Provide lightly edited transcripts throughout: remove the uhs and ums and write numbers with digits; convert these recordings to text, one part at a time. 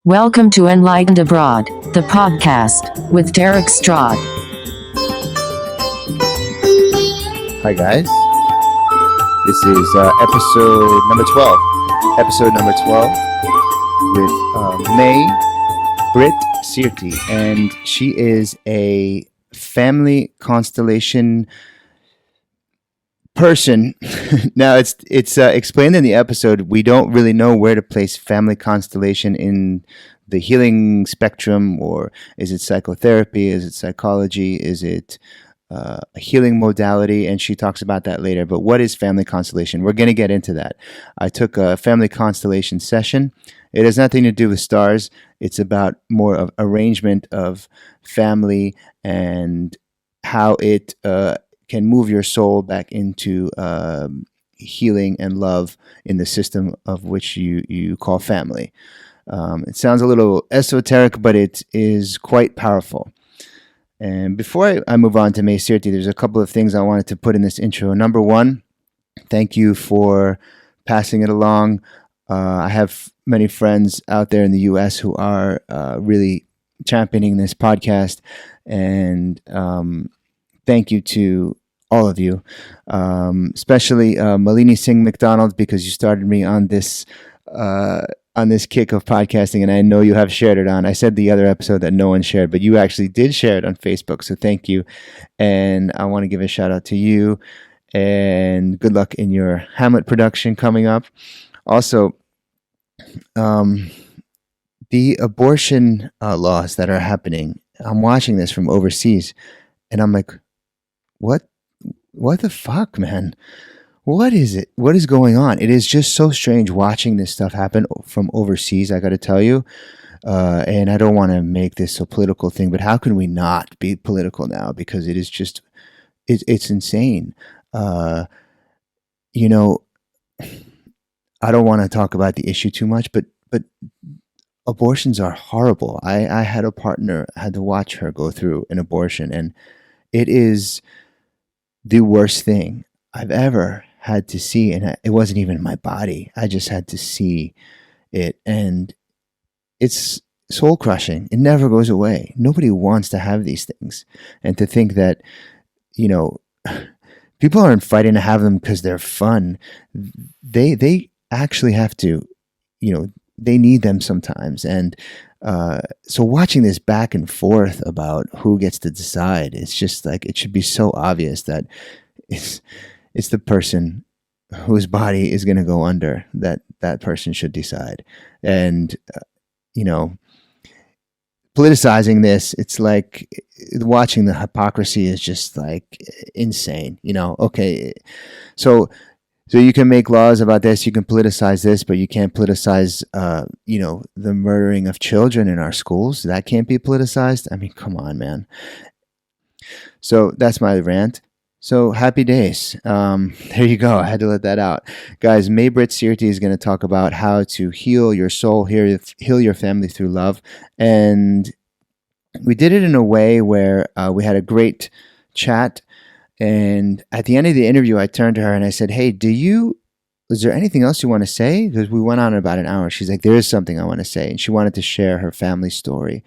Welcome to Enlightened Abroad, the podcast with Derek Stroud. Hi guys, this is episode number 12. Episode number 12 with May-Britt Searty, and she is a family constellation person. Now it's explained in the episode. We don't really know where to place family constellation in the healing spectrum, or is it psychotherapy? Is it psychology? Is it a healing modality? And she talks about that later. But what is family constellation? We're going to get into that. I took a family constellation session. It has nothing to do with stars. It's about more of arrangement of family and how it can move your soul back into healing and love in the system of which you call family. It sounds a little esoteric, but it is quite powerful. And before I move on to May Searty, there's a couple of things I wanted to put in this intro. Number one, thank you for passing it along. I have many friends out there in the U.S. who are really championing this podcast, and thank you to all of you, especially Malini Singh McDonald, because you started me on this kick of podcasting, and I know you have shared it on. I said the other episode that no one shared, but you actually did share it on Facebook, so thank you. And I want to give a shout out to you, and good luck in your Hamlet production coming up. Also, the abortion laws that are happening, I'm watching this from overseas, and I'm like, what the fuck, man? What is it? What is going on? It is just so strange watching this stuff happen from overseas, I got to tell you. And I don't want to make this a political thing, but how can we not be political now? Because it is just, it's insane. I don't want to talk about the issue too much, but abortions are horrible. I had a partner, had to watch her go through an abortion, and it is the worst thing I've ever had to see, and it wasn't even in my body. I just had to see it, and it's soul crushing. It never goes away. Nobody wants to have these things, and to think that, people aren't fighting to have them because they're fun. They actually have to, they need them sometimes, and so watching this back and forth about who gets to decide, it's just like, it should be so obvious that it's the person whose body is going to go under that person should decide. And politicizing this, it's like watching the hypocrisy is just like insane. Okay, so you can make laws about this, you can politicize this, but you can't politicize, the murdering of children in our schools. That can't be politicized. I mean, come on, man. So that's my rant. So happy days. There you go. I had to let that out. Guys, May-Britt Searty is going to talk about how to heal your soul, heal your family through love. And we did it in a way where we had a great chat. And at the end of the interview, I turned to her and I said, hey, is there anything else you want to say? Because we went on about an hour. She's like, there is something I want to say. And she wanted to share her family story.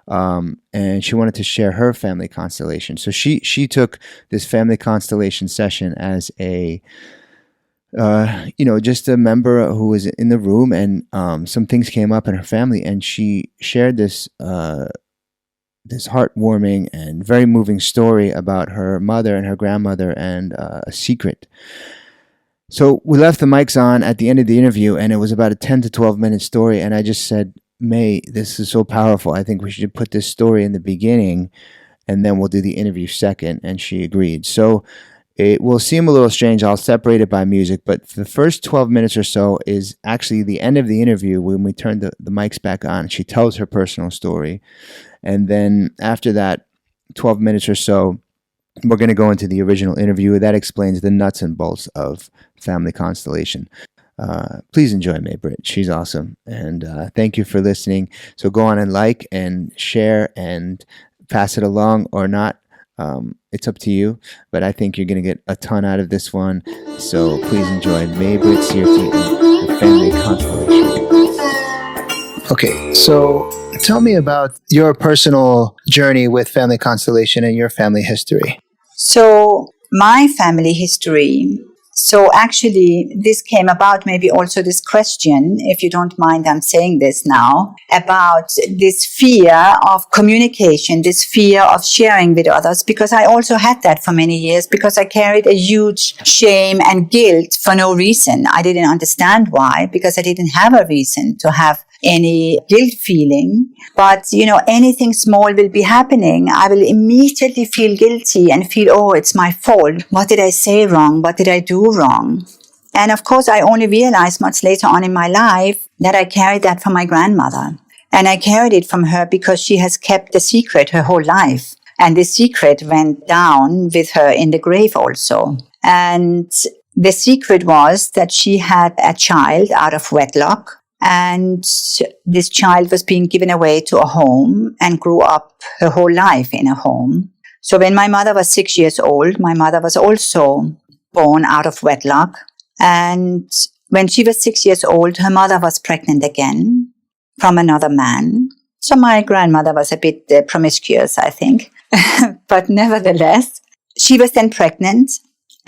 And she wanted to share her family constellation. So she took this family constellation session as a, just a member who was in the room, and some things came up in her family, and she shared this heartwarming and very moving story about her mother and her grandmother and a secret. So we left the mics on at the end of the interview, and it was about a 10 to 12 minute story. And I just said, May, this is so powerful. I think we should put this story in the beginning, and then we'll do the interview second. And she agreed. So it will seem a little strange. I'll separate it by music, but the first 12 minutes or so is actually the end of the interview when we turn the mics back on. She tells her personal story. And then after that 12 minutes or so, we're going to go into the original interview that explains the nuts and bolts of family constellation. Please enjoy May-Britt. She's awesome. And thank you for listening. So go on and like and share and pass it along or not. It's up to you. But I think you're going to get a ton out of this one. So please enjoy May-Britt Searty and the family constellation. Okay, so tell me about your personal journey with Family Constellation and your family history. So my family history. So actually, this came about, maybe also this question, if you don't mind, I'm saying this now, about this fear of communication, this fear of sharing with others, because I also had that for many years, because I carried a huge shame and guilt for no reason. I didn't understand why, because I didn't have a reason to have any guilt feeling. But, anything small will be happening. I will immediately feel guilty and feel, oh, it's my fault. What did I say wrong? What did I do wrong? And of course, I only realized much later on in my life that I carried that from my grandmother. And I carried it from her because she has kept the secret her whole life. And the secret went down with her in the grave also. And the secret was that she had a child out of wedlock. And this child was being given away to a home and grew up her whole life in a home. So when my mother was 6 years old, my mother was also born out of wedlock. And when she was 6 years old, her mother was pregnant again from another man. So my grandmother was a bit promiscuous, I think. But nevertheless, she was then pregnant.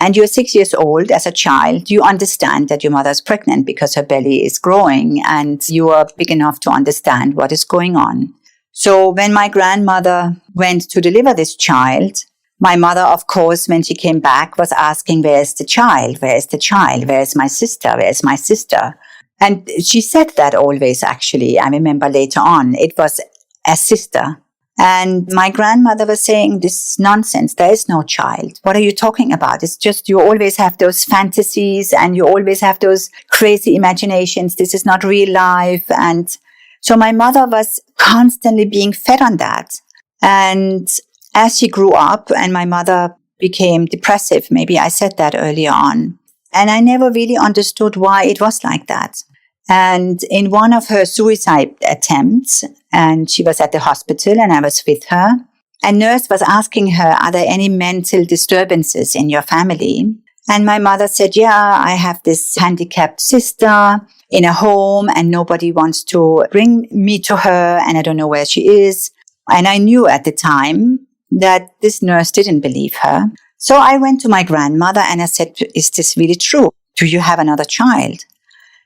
And you're 6 years old as a child, you understand that your mother is pregnant because her belly is growing and you are big enough to understand what is going on. So when my grandmother went to deliver this child, my mother, of course, when she came back, was asking, where's the child? Where's the child? Where's my sister? Where's my sister? And she said that always, actually. I remember later on, it was a sister. And my grandmother was saying, this is nonsense. There is no child. What are you talking about? It's just you always have those fantasies and you always have those crazy imaginations. This is not real life. And so my mother was constantly being fed on that. And as she grew up and my mother became depressive, maybe I said that earlier on, and I never really understood why it was like that. And in one of her suicide attempts, and she was at the hospital and I was with her, a nurse was asking her, are there any mental disturbances in your family? And my mother said, yeah, I have this handicapped sister in a home and nobody wants to bring me to her and I don't know where she is. And I knew at the time that this nurse didn't believe her. So I went to my grandmother and I said, is this really true? Do you have another child?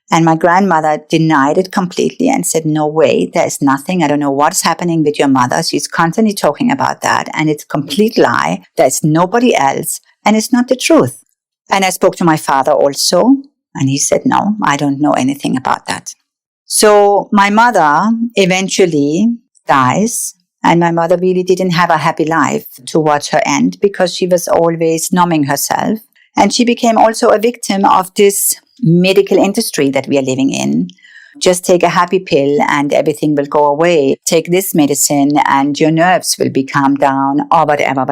And my grandmother denied it completely and said, no way, there's nothing. I don't know what's happening with your mother. She's constantly talking about that. And it's a complete lie. There's nobody else. And it's not the truth. And I spoke to my father also. And he said, no, I don't know anything about that. So my mother eventually dies. And my mother really didn't have a happy life towards her end because she was always numbing herself. And she became also a victim of this medical industry that we are living in. Just take a happy pill and everything will go away. Take this medicine and your nerves will be calmed down or whatever.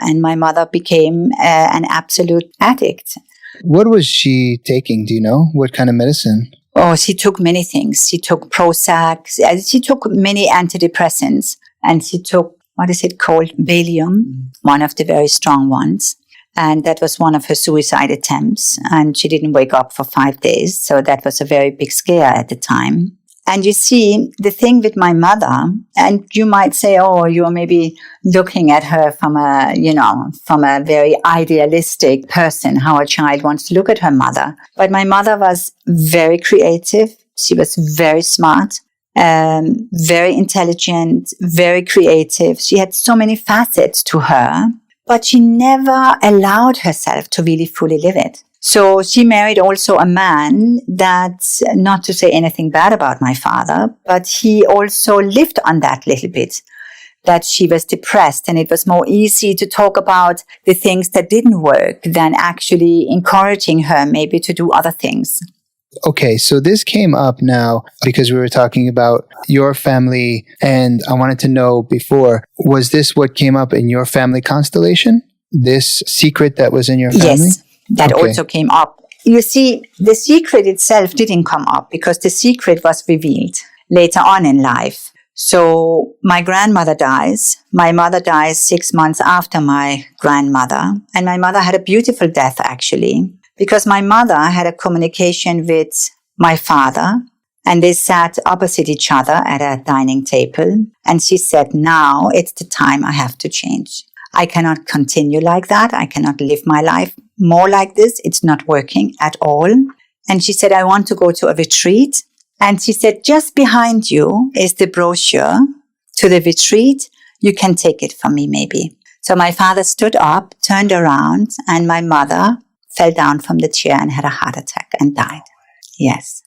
And my mother became an absolute addict. What was she taking? Do you know? What kind of medicine? Oh, she took many things. She took Prozac. She took many antidepressants. And she took, what is it called? Valium, one of the very strong ones. And that was one of her suicide attempts. And she didn't wake up for 5 days. So that was a very big scare at the time. And you see, the thing with my mother, and you might say, oh, you're maybe looking at her from a very idealistic person, how a child wants to look at her mother. But my mother was very creative. She was very smart, very intelligent, very creative. She had so many facets to her. But she never allowed herself to really fully live it. So she married also a man that, not to say anything bad about my father, but he also lived on that little bit, that she was depressed and it was more easy to talk about the things that didn't work than actually encouraging her maybe to do other things. Okay, so this came up now because we were talking about your family, and I wanted to know before, was this what came up in your family constellation? This secret that was in your family? Yes, that also came up. You see, the secret itself didn't come up because the secret was revealed later on in life. So my grandmother dies. My mother dies 6 months after my grandmother. And my mother had a beautiful death, actually. Because my mother had a communication with my father And they sat opposite each other at a dining table. And she said, now it's the time I have to change. I cannot continue like that. I cannot live my life more like this. It's not working at all. And she said, I want to go to a retreat. And she said, just behind you is the brochure to the retreat. You can take it from me, maybe. So my father stood up, turned around, and my mother fell down from the chair and had a heart attack and died. Yes.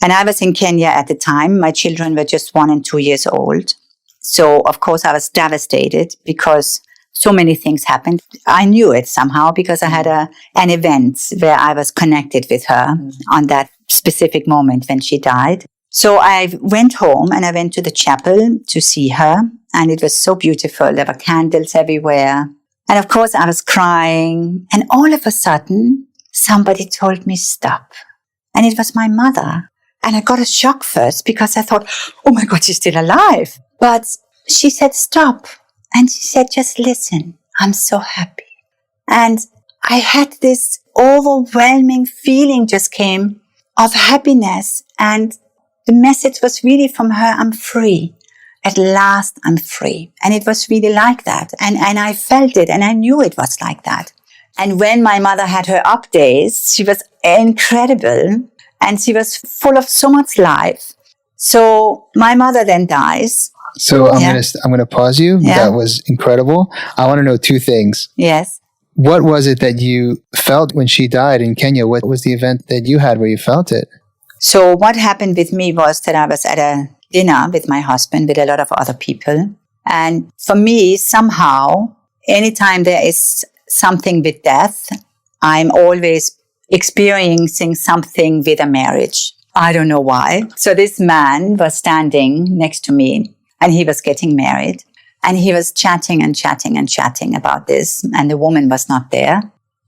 And I was in Kenya at the time. My children were just 1 and 2 years old. So, of course, I was devastated because so many things happened. I knew it somehow because I had an event where I was connected with her on that specific moment when she died. So I went home and I went to the chapel to see her. And it was so beautiful. There were candles everywhere. And of course, I was crying. And all of a sudden, somebody told me, stop. And it was my mother. And I got a shock first because I thought, oh my God, she's still alive. But she said, stop. And she said, just listen. I'm so happy. And I had this overwhelming feeling just came of happiness. And the message was really from her, I'm free. At last, I'm free. And it was really like that. And I felt it and I knew it was like that. And when my mother had her up days, she was incredible. And she was full of so much life. So my mother then dies. So I'm gonna pause you. Yeah. That was incredible. I want to know 2 things. Yes. What was it that you felt when she died in Kenya? What was the event that you had where you felt it? So what happened with me was that I was at a dinner with my husband with a lot of other people. And for me, somehow, anytime there is something with death, I'm always experiencing something with a marriage. I don't know why. So this man was standing next to me and he was getting married and he was chatting and chatting and chatting about this and the woman was not there.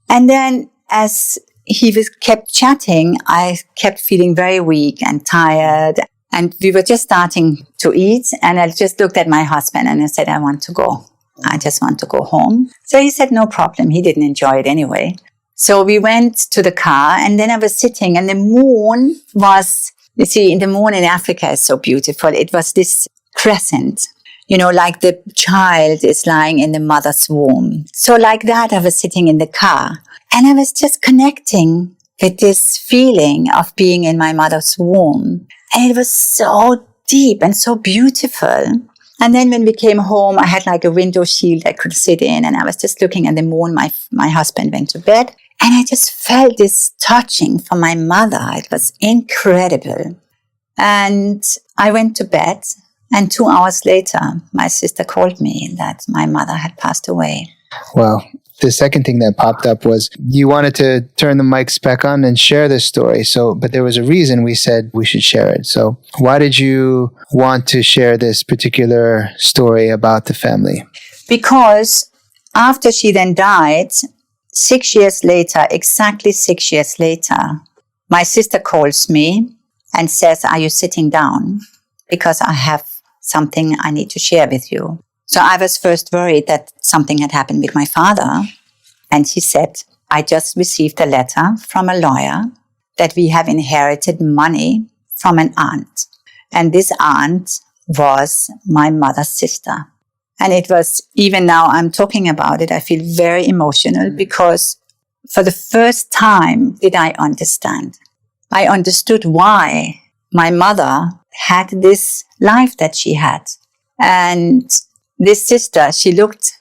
And then as he kept chatting, I kept feeling very weak and tired and we were just starting to eat and I just looked at my husband and I said, I want to go. I just want to go home. So he said, no problem. He didn't enjoy it anyway. So we went to the car and then I was sitting and the moon was, you see, in the moon in Africa is so beautiful. It was this crescent, like the child is lying in the mother's womb. So like that, I was sitting in the car and I was just connecting with this feeling of being in my mother's womb. And it was so deep and so beautiful. And then when we came home, I had like a window shield I could sit in and I was just looking at the moon. My husband went to bed. And I just felt this touching from my mother. It was incredible. And I went to bed. And 2 hours later, my sister called me that my mother had passed away. Well, the second thing that popped up was you wanted to turn the mics back on and share this story. But there was a reason we said we should share it. So why did you want to share this particular story about the family? Because after she then died, 6 years later, exactly 6 years later, my sister calls me and says, are you sitting down? Because I have something I need to share with you. So I was first worried that something had happened with my father. And she said, I just received a letter from a lawyer that we have inherited money from an aunt. And this aunt was my mother's sister. And it was, even now I'm talking about it, I feel very emotional because for the first time did I understand. I understood why my mother had this life that she had. And this sister, she looked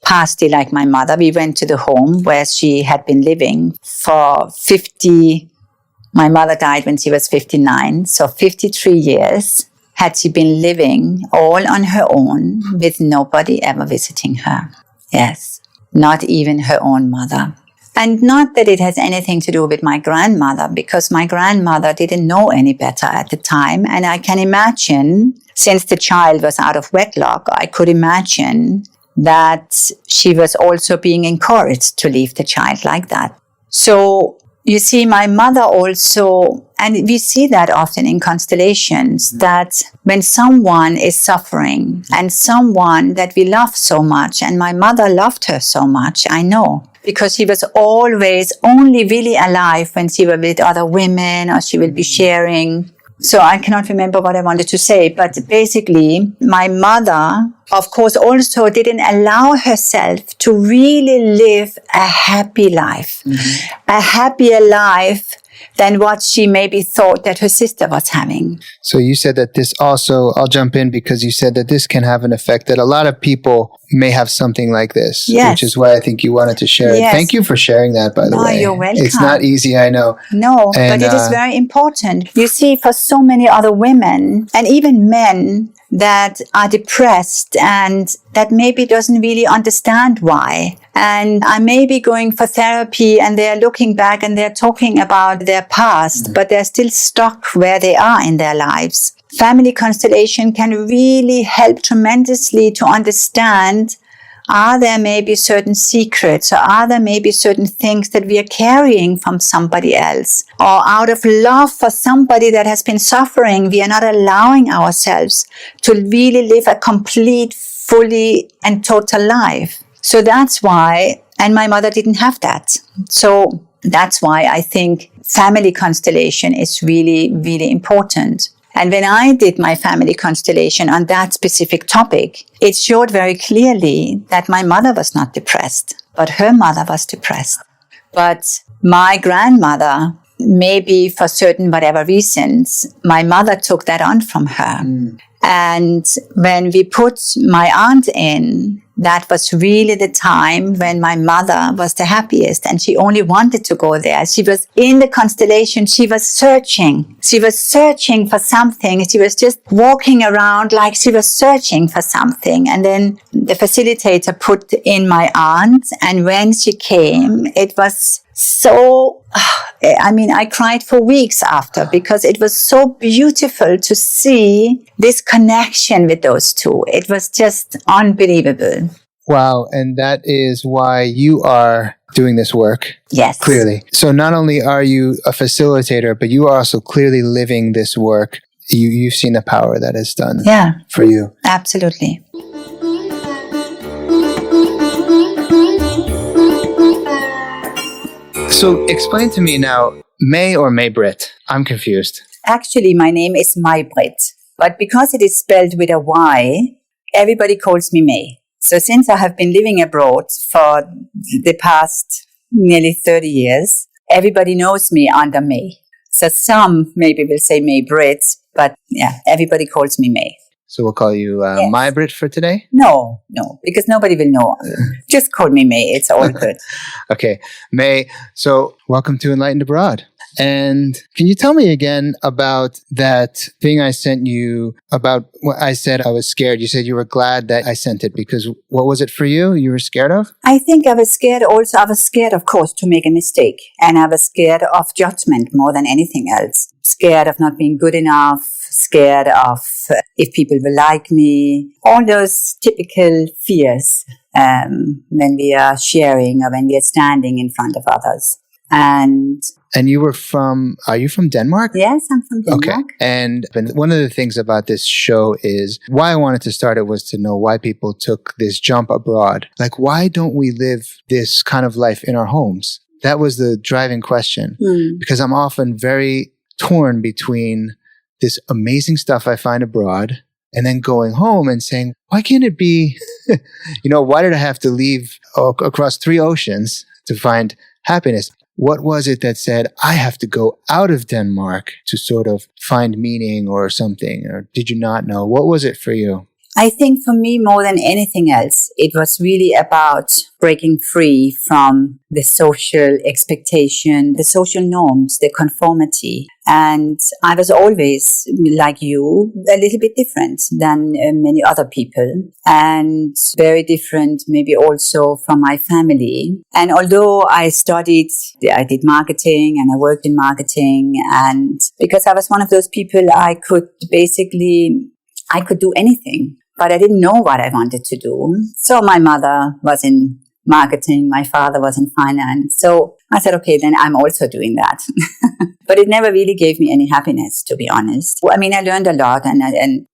pasty like my mother. We went to the home where she had been living for 50. My mother died when she was 59. So 53 years had she been living all on her own with nobody ever visiting her. Yes, not even her own mother. And not that it has anything to do with my grandmother, because my grandmother didn't know any better at the time. And I can imagine, since the child was out of wedlock, I could imagine that she was also being encouraged to leave the child like that. So you see, my mother also, and we see that often in constellations, that when someone is suffering and someone that we love so much, and my mother loved her so much, I know, because she was always only really alive when she was with other women or she will be sharing. So I cannot remember what I wanted to say, but basically my mother, of course, also didn't allow herself to really live a happy life, a happier life than what she maybe thought that her sister was having. So you said that this also, I'll jump in because you said that this can have an effect that a lot of people may have something like this, Yes. which is why I think you wanted to share it. Yes. Thank you for sharing that, by the No, way. you're welcome. It's not easy, I know. No, And, but it is very important. You see, for so many other women and even men that are depressed and that maybe doesn't really understand why. And are maybe going for therapy and they're looking back and they're talking about their past, but they're still stuck where they are in their lives. Family constellation can really help tremendously to understand, are there maybe certain secrets, or are there maybe certain things that we are carrying from somebody else? Or out of love for somebody that has been suffering, we are not allowing ourselves to really live a complete, fully and total life. So that's why, and my mother didn't have that. So that's why I think family constellation is really, really important. And when I did my family constellation on that specific topic, it showed very clearly that my mother was not depressed, but her mother was depressed. But my grandmother, maybe for certain whatever reasons, my mother took that on from her. And when we put my aunt in, that was really the time when my mother was the happiest and she only wanted to go there. She was in the constellation. She was searching. She was searching for something. She was just walking around like she was searching for something. And then the facilitator put in my aunt. And when she came, it was so, I cried for weeks after because it was so beautiful to see this connection with those two. It was just unbelievable. Wow. And that is why you are doing this work. Yes. Clearly. So not only are you a facilitator, but you are also clearly living this work. You've seen the power that it's done for you. Absolutely. So explain to me now, May or May-Britt? I'm confused. Actually, my name is May-Britt, but because it is spelled with a Y, everybody calls me May. So since I have been living abroad for the past nearly 30 years, everybody knows me under May. So some maybe will say May-Britt, but yeah, everybody calls me May. So we'll call you May-Britt for today? No, because nobody will know. Just call me May. It's all good. Okay. May, so welcome to Enlightened Abroad. And can you tell me again about that thing I sent you about what I said I was scared? You said you were glad that I sent it because what was it for you? You were scared of? I think I was scared also. I was scared, of course, to make a mistake. And I was scared of judgment more than anything else. Scared of not being good enough. Scared of if people will like me. All those typical fears when we are sharing or when we are standing in front of others. And you were are you from Denmark? Yes, I'm from Denmark. Okay. And one of the things about this show is why I wanted to start it was to know why people took this jump abroad. Like, why don't we live this kind of life in our homes? That was the driving question. Because I'm often very torn between this amazing stuff I find abroad and then going home and saying, why can't it be, why did I have to leave across 3 oceans to find happiness? What was it that said, I have to go out of Denmark to sort of find meaning or something? Or did you not know? What was it for you? I think for me, more than anything else, it was really about breaking free from the social expectation, the social norms, the conformity. And I was always, like you, a little bit different than many other people, and very different maybe also from my family. And although I did marketing and I worked in marketing, and because I was one of those people, I could do anything, but I didn't know what I wanted to do. So my mother was in marketing, my father was in finance. So I said, okay, then I'm also doing that. But it never really gave me any happiness, to be honest. I learned a lot,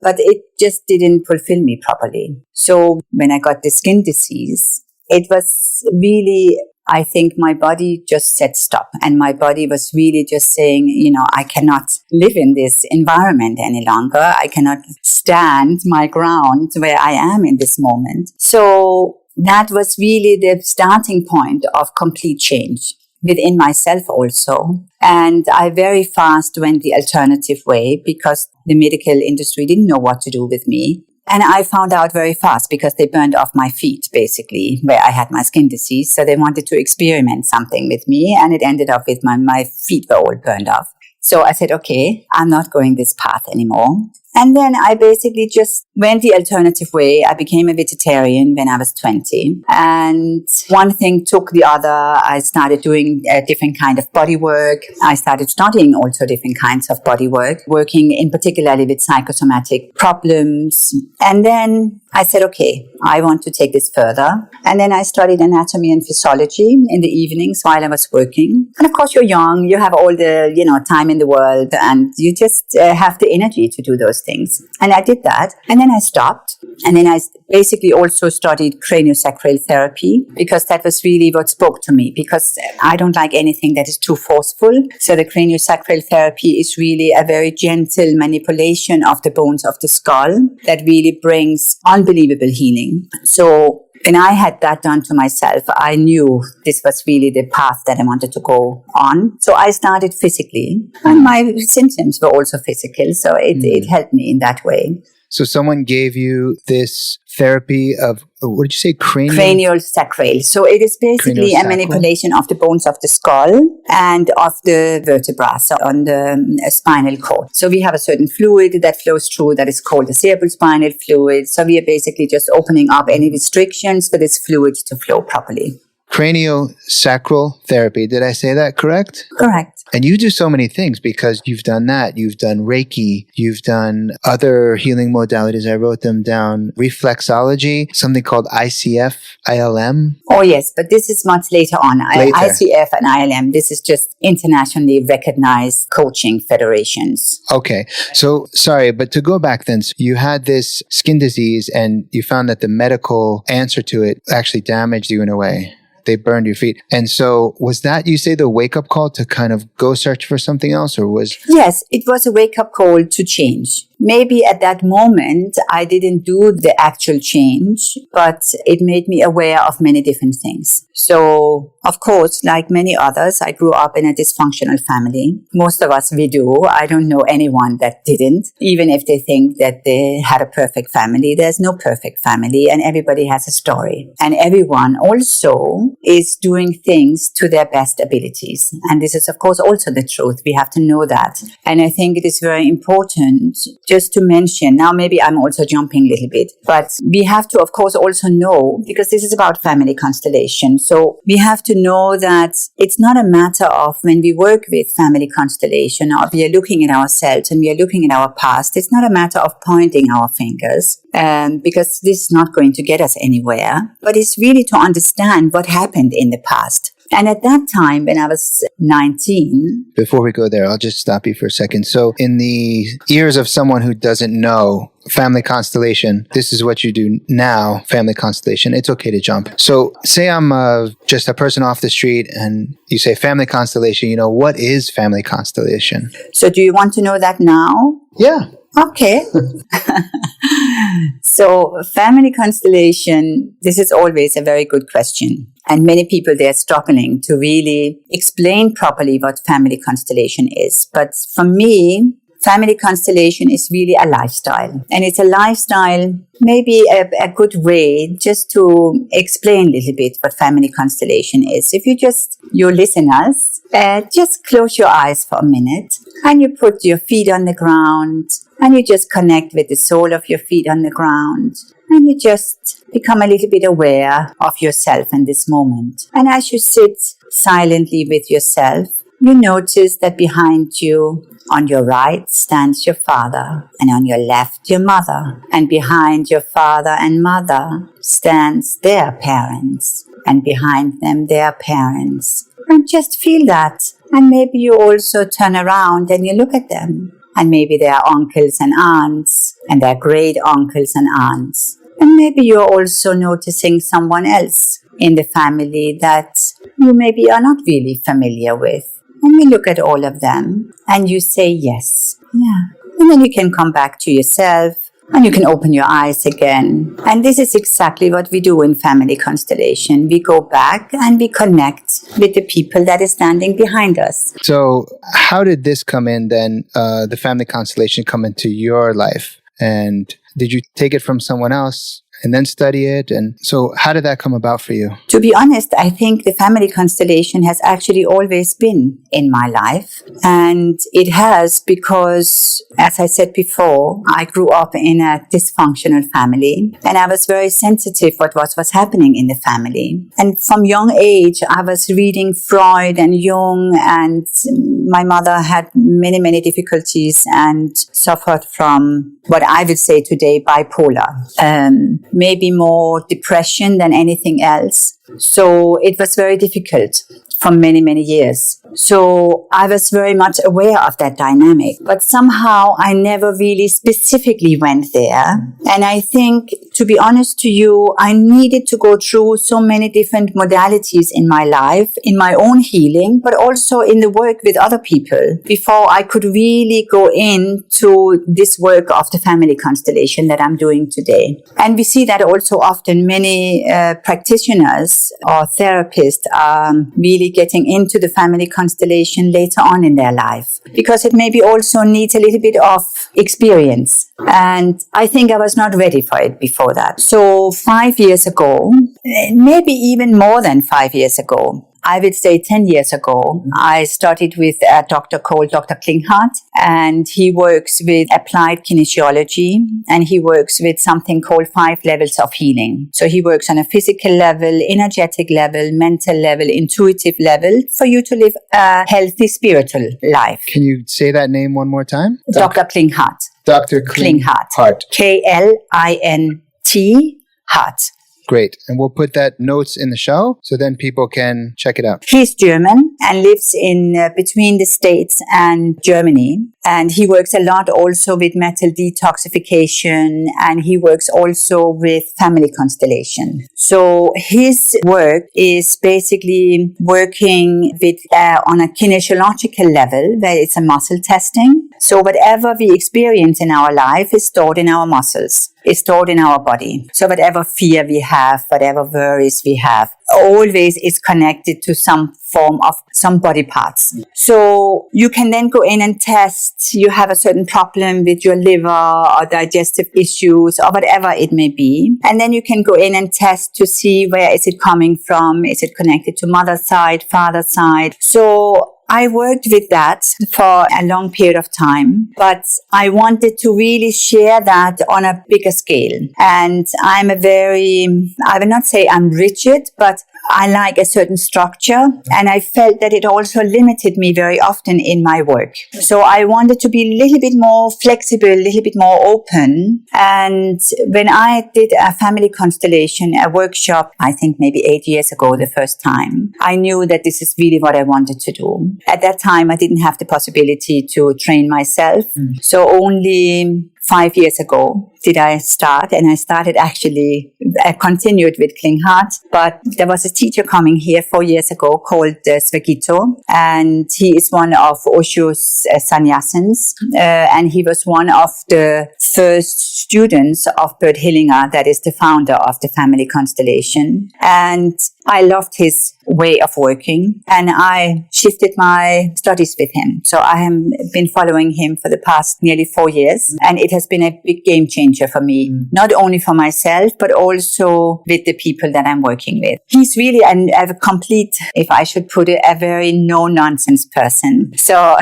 but it just didn't fulfill me properly. So when I got the skin disease, it was really I think my body just said stop. And my body was really just saying, I cannot live in this environment any longer. I cannot stand my ground where I am in this moment. So that was really the starting point of complete change within myself also. And I very fast went the alternative way because the medical industry didn't know what to do with me. And I found out very fast because they burned off my feet, basically, where I had my skin disease. So they wanted to experiment something with me. And it ended up with my feet were all burned off. So I said, okay, I'm not going this path anymore. And then I basically just went the alternative way. I became a vegetarian when I was 20. And one thing took the other. I started doing a different kind of body work. I started studying also different kinds of body work, working in particularly with psychosomatic problems. And then I said, okay, I want to take this further. And then I studied anatomy and physiology in the evenings while I was working. And of course, you're young. You have all the, time in the world, and you just have the energy to do those things. And I did that. And then I stopped. And then I basically also studied cranial sacral therapy because that was really what spoke to me, because I don't like anything that is too forceful. So the cranial sacral therapy is really a very gentle manipulation of the bones of the skull that really brings unbelievable healing. So when I had that done to myself, I knew this was really the path that I wanted to go on. So I started physically, and my symptoms were also physical. So it helped me in that way. So someone gave you this therapy of, what did you say, cranial sacral. So it is basically a manipulation of the bones of the skull and of the vertebrae, so on the spinal cord. So we have a certain fluid that flows through that is called the cerebral spinal fluid. So we are basically just opening up any restrictions for this fluid to flow properly. Cranial sacral therapy. Did I say that correct? Correct. And you do so many things because you've done that. You've done Reiki. You've done other healing modalities. I wrote them down. Reflexology, something called ICF, ILM. Oh, yes. But this is much later on. ICF and ILM, this is just internationally recognized coaching federations. Okay. So, sorry, but to go back then, so you had this skin disease and you found that the medical answer to it actually damaged you in a way. They burned your feet. And so was that, you say, the wake-up call to kind of go search for something else, or was... Yes, it was a wake-up call to change. Maybe at that moment, I didn't do the actual change, but it made me aware of many different things. So, of course, like many others, I grew up in a dysfunctional family. Most of us, we do. I don't know anyone that didn't. Even if they think that they had a perfect family, there's no perfect family, and everybody has a story. And everyone also is doing things to their best abilities. And this is, of course, also the truth. We have to know that. And I think it is very important just to mention, now maybe I'm also jumping a little bit, but we have to, of course, also know, because this is about family constellation. So we have to know that it's not a matter of when we work with family constellation or we are looking at ourselves and we are looking at our past, it's not a matter of pointing our fingers, because this is not going to get us anywhere, but it's really to understand what happened in the past. And at that time, when I was 19... Before we go there, I'll just stop you for a second. So in the ears of someone who doesn't know family constellation, this is what you do now, family constellation. It's okay to jump. So say I'm just a person off the street and you say family constellation, what is family constellation? So do you want to know that now? Yeah. Okay. So family constellation, this is always a very good question. And many people, they're struggling to really explain properly what family constellation is. But for me, family constellation is really a lifestyle. And it's a lifestyle, maybe a good way just to explain a little bit what family constellation is. If your listeners, just close your eyes for a minute and you put your feet on the ground and you just connect with the sole of your feet on the ground. And you just become a little bit aware of yourself in this moment. And as you sit silently with yourself, you notice that behind you, on your right, stands your father, and on your left, your mother. And behind your father and mother stands their parents, and behind them, their parents. And just feel that. And maybe you also turn around and you look at them. And maybe they are uncles and aunts, and they're great uncles and aunts. And maybe you're also noticing someone else in the family that you maybe are not really familiar with. And we look at all of them and you say yes. Yeah. And then you can come back to yourself and you can open your eyes again. And this is exactly what we do in Family Constellation. We go back and we connect with the people that is standing behind us. So how did this come in then, the Family Constellation come into your life? And did you take it from someone else and then study it? And so how did that come about for you? To be honest, I think the Family Constellation has actually always been in my life. And it has because, as I said before, I grew up in a dysfunctional family and I was very sensitive what was happening in the family. And from young age, I was reading Freud and Jung, and my mother had many, many difficulties and suffered from what I would say today bipolar. Maybe more depression than anything else. So it was very difficult for many, many years. So I was very much aware of that dynamic, but somehow I never really specifically went there. And I think, to be honest to you, I needed to go through so many different modalities in my life, in my own healing, but also in the work with other people before I could really go into this work of the Family Constellation that I'm doing today. And we see that also often many practitioners or therapists are really getting into the Family Constellation later on in their life, because it maybe also needs a little bit of experience. And I think I was not ready for it before that. So 5 years ago, maybe even more than 5 years ago, I would say 10 years ago, I started with a doctor called Dr. Klinghardt, and he works with applied kinesiology, and he works with something called 5 levels of healing. So he works on a physical level, energetic level, mental level, intuitive level for you to live a healthy spiritual life. Can you say that name one more time? Dr. Klinghardt. Dr. Klinghardt. K-L-I-N-T Hart. Great. And we'll put that notes in the show so then people can check it out. He's German and lives in between the States and Germany. And he works a lot also with metal detoxification, and he works also with Family Constellation. So his work is basically working with on a kinesiological level, where it's a muscle testing. So whatever we experience in our life is stored in our muscles. It's stored in our body. So whatever fear we have, whatever worries we have, always is connected to some form of some body parts. So you can then go in and test. You have a certain problem with your liver or digestive issues or whatever it may be. And then you can go in and test to see where is it coming from. Is it connected to mother's side, father's side? So I worked with that for a long period of time, but I wanted to really share that on a bigger scale. And I will not say I'm rigid, but I like a certain structure, and I felt that it also limited me very often in my work. So I wanted to be a little bit more flexible, a little bit more open. And when I did a Family Constellation, a workshop, I think maybe 8 years ago, the first time, I knew that this is really what I wanted to do. At that time, I didn't have the possibility to train myself. So only 5 years ago did I start, and I continued with Klinghardt, but there was a teacher coming here 4 years ago called Svagito, and he is one of Osho's sannyasins, and he was one of the first students of Bert Hellinger, that is the founder of the Family Constellation. And I loved his way of working, and I shifted my studies with him. So I have been following him for the past nearly 4 years, and it has been a big game changer for me, not only for myself, but also with the people that I'm working with. He's really a complete, if I should put it, a very no-nonsense person. So,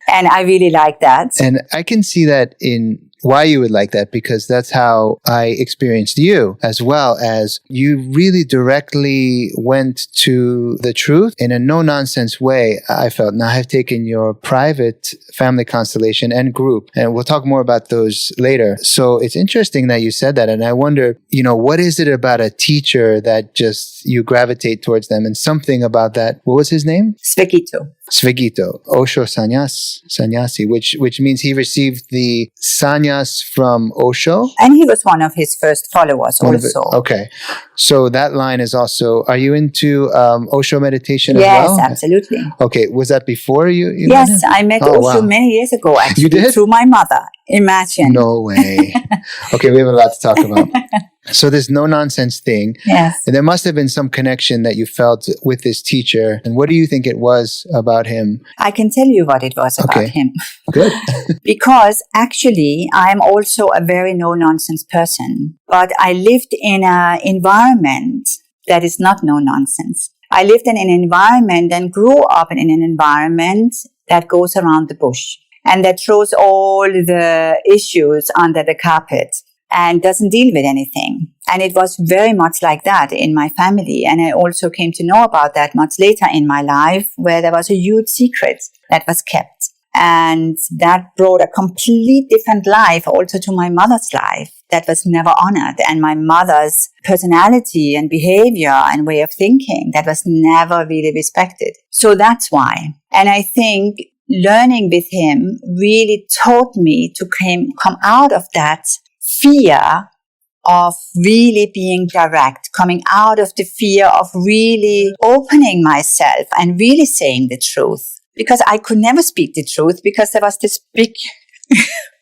and I really like that. And I can see that in why you would like that, because that's how I experienced you, as well as you really directly went to the truth in a no-nonsense way. I felt, now I've taken your private Family Constellation and group, and we'll talk more about those later. So it's interesting that you said that. And I wonder, what is it about a teacher that just you gravitate towards them, and something about that? What was his name? Svagito. Svagito, Osho sannyasi, which means he received the sannyas from Osho. And he was one of his first followers also. Okay. So that line is also, are you into Osho meditation as Yes, well? absolutely. Okay. Was that before you Yes, met him? I met Oh, Osho wow. many years ago, actually, You did? through my mother. Imagine. No way. Okay, we have a lot to talk about. So this no-nonsense thing, Yes. there must have been some connection that you felt with this teacher. And what do you think it was about him? I can tell you what it was about him. Good. Because actually, I am also a very no-nonsense person. But I lived in an environment that is not no-nonsense. I lived in an environment and grew up in an environment that goes around the bush and that throws all the issues under the carpet and doesn't deal with anything. And it was very much like that in my family. And I also came to know about that much later in my life, where there was a huge secret that was kept. And that brought a complete different life also to my mother's life that was never honored. And my mother's personality and behavior and way of thinking that was never really respected. So that's why. And I think learning with him really taught me to come out of that fear of really being direct, coming out of the fear of really opening myself and really saying the truth. Because I could never speak the truth because there was this big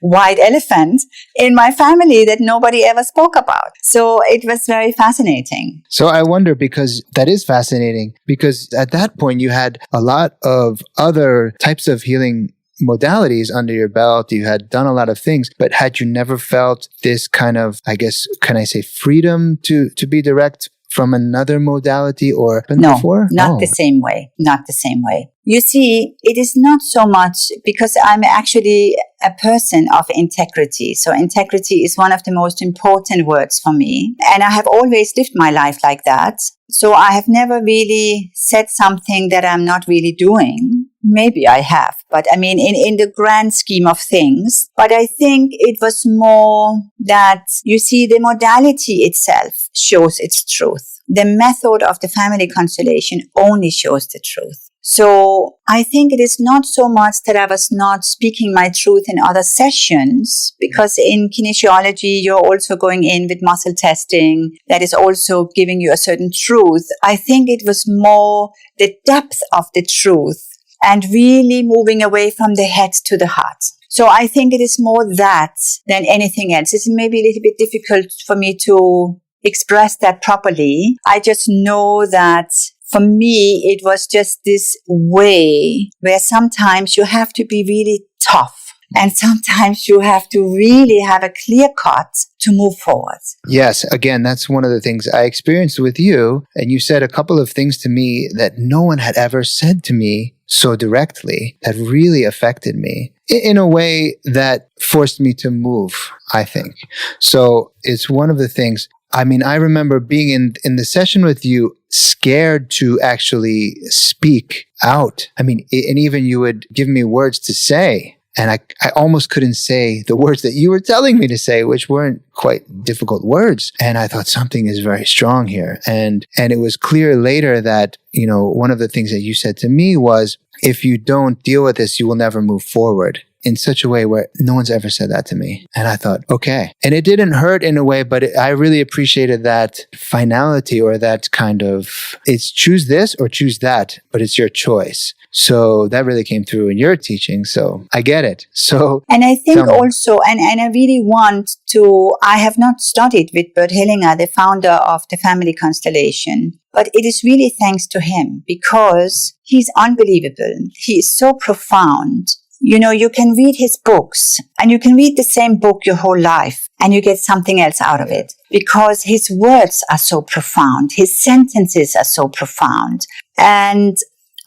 white elephant in my family that nobody ever spoke about. So it was very fascinating. So I wonder, because that is fascinating, because at that point you had a lot of other types of healing modalities under your belt. You had done a lot of things, but had you never felt this kind of, I guess, can I say freedom to be direct from another modality or before? Not the same way. Not the same way. You see, it is not so much because I'm actually a person of integrity. So integrity is one of the most important words for me. And I have always lived my life like that. So I have never really said something that I'm not really doing. Maybe I have, but I mean, in the grand scheme of things. But I think it was more that, you see, the modality itself shows its truth. The method of the family constellation only shows the truth. So I think it is not so much that I was not speaking my truth in other sessions, because in kinesiology, you're also going in with muscle testing that is also giving you a certain truth. I think it was more the depth of the truth and really moving away from the head to the heart. So I think it is more that than anything else. It's maybe a little bit difficult for me to express that properly. I just know that for me, it was just this way where sometimes you have to be really tough. And sometimes you have to really have a clear cut to move forward. Yes. Again, that's one of the things I experienced with you. And you said a couple of things to me that no one had ever said to me so directly that really affected me in a way that forced me to move, I think. So it's one of the things. I mean, I remember being in the session with you, scared to actually speak out. I mean, and even you would give me words to say. And I almost couldn't say the words that you were telling me to say, which weren't quite difficult words. And I thought something is very strong here. And it was clear later that, you know, one of the things that you said to me was, if you don't deal with this, you will never move forward, in such a way where no one's ever said that to me. And I thought, okay. And it didn't hurt in a way, but I really appreciated that finality, or that kind of, it's choose this or choose that, but it's your choice. So that really came through in your teaching. So I get it. So, and I think also, and I really want to, I have not studied with Bert Hellinger, the founder of the Family Constellation, but it is really thanks to him, because he's unbelievable. He is so profound. You know, you can read his books and you can read the same book your whole life and you get something else out of it, because his words are so profound. His sentences are so profound. And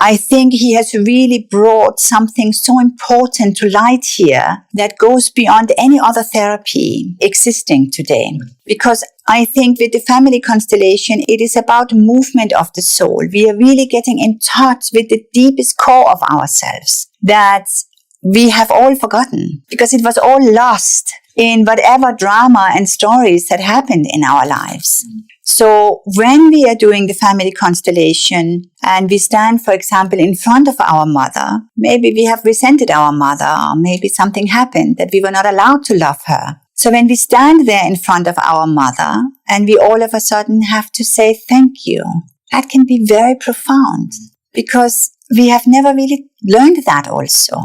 I think he has really brought something so important to light here that goes beyond any other therapy existing today. Because I think with the family constellation, it is about movement of the soul. We are really getting in touch with the deepest core of ourselves that we have all forgotten, because it was all lost in whatever drama and stories that happened in our lives. So when we are doing the family constellation, and we stand, for example, in front of our mother, maybe we have resented our mother, or maybe something happened that we were not allowed to love her. So when we stand there in front of our mother and we all of a sudden have to say thank you, that can be very profound because we have never really learned that also.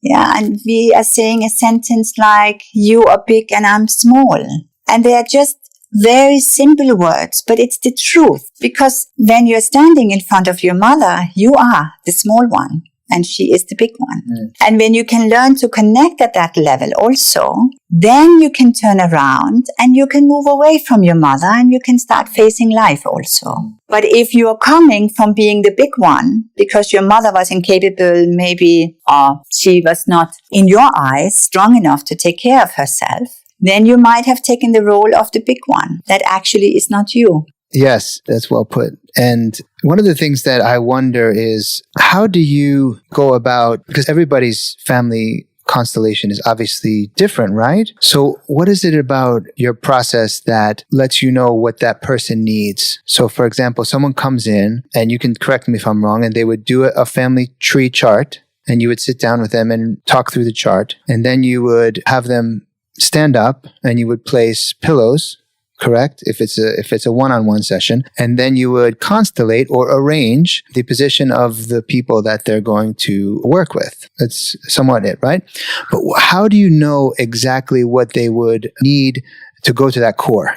Yeah, and we are saying a sentence like, you are big and I'm small. And they are just very simple words, but it's the truth. Because when you're standing in front of your mother, you are the small one and she is the big one. And when you can learn to connect at that level also, then you can turn around and you can move away from your mother and you can start facing life also. But if you are coming from being the big one because your mother was incapable, maybe, or she was not, in your eyes, strong enough to take care of herself, then you might have taken the role of the big one. That actually is not you. Yes, that's well put. And one of the things that I wonder is, how do you go about, because everybody's family constellation is obviously different, right? So what is it about your process that lets you know what that person needs? So for example, someone comes in, and you can correct me if I'm wrong, and they would do a family tree chart, and you would sit down with them and talk through the chart. And then you would have them stand up and you would place pillows, correct? If it's a one-on-one session, and then you would constellate or arrange the position of the people that they're going to work with. That's somewhat it, right? But how do you know exactly what they would need to go to that core?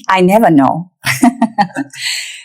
I never know.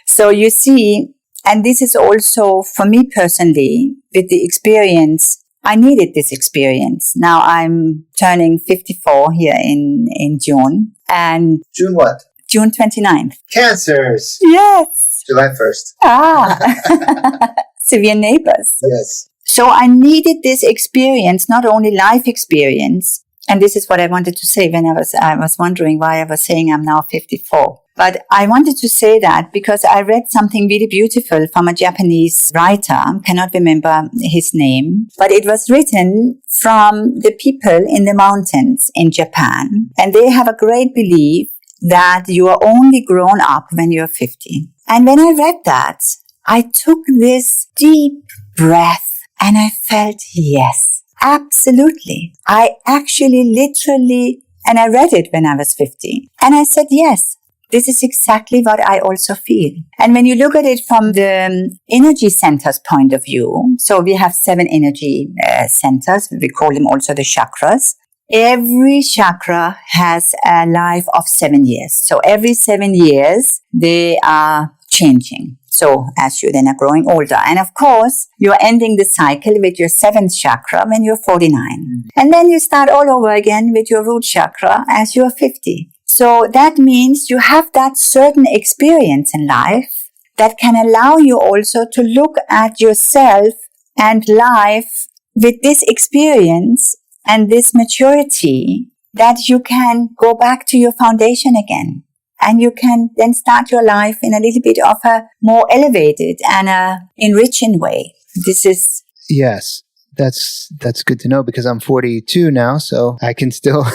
So you see, and this is also for me personally, with the experience, I needed this experience. Now I'm turning 54 here in June. And June what? June 29th. Cancers. Yes. July 1st. Ah. Severe neighbors. Yes. So I needed this experience, not only life experience. And this is what I wanted to say when I was wondering why I was saying I'm now 54. But I wanted to say that because I read something really beautiful from a Japanese writer, cannot remember his name, but it was written from the people in the mountains in Japan. And they have a great belief that you are only grown up when you're 50. And when I read that, I took this deep breath and I felt, yes, absolutely. I actually literally, and I read it when I was 50. And I said, yes. This is exactly what I also feel. And when you look at it from the energy centers point of view, so we have 7 energy centers. We call them also the chakras. Every chakra has a life of 7 years. So every 7 years, they are changing. So as you then are growing older. And of course, you're ending the cycle with your 7th chakra when you're 49. And then you start all over again with your root chakra as you're 50. So that means you have that certain experience in life that can allow you also to look at yourself and life with this experience and this maturity, that you can go back to your foundation again. And you can then start your life in a little bit of a more elevated and a enriching way. This is... Yes, that's good to know, because I'm 42 now, so I can still...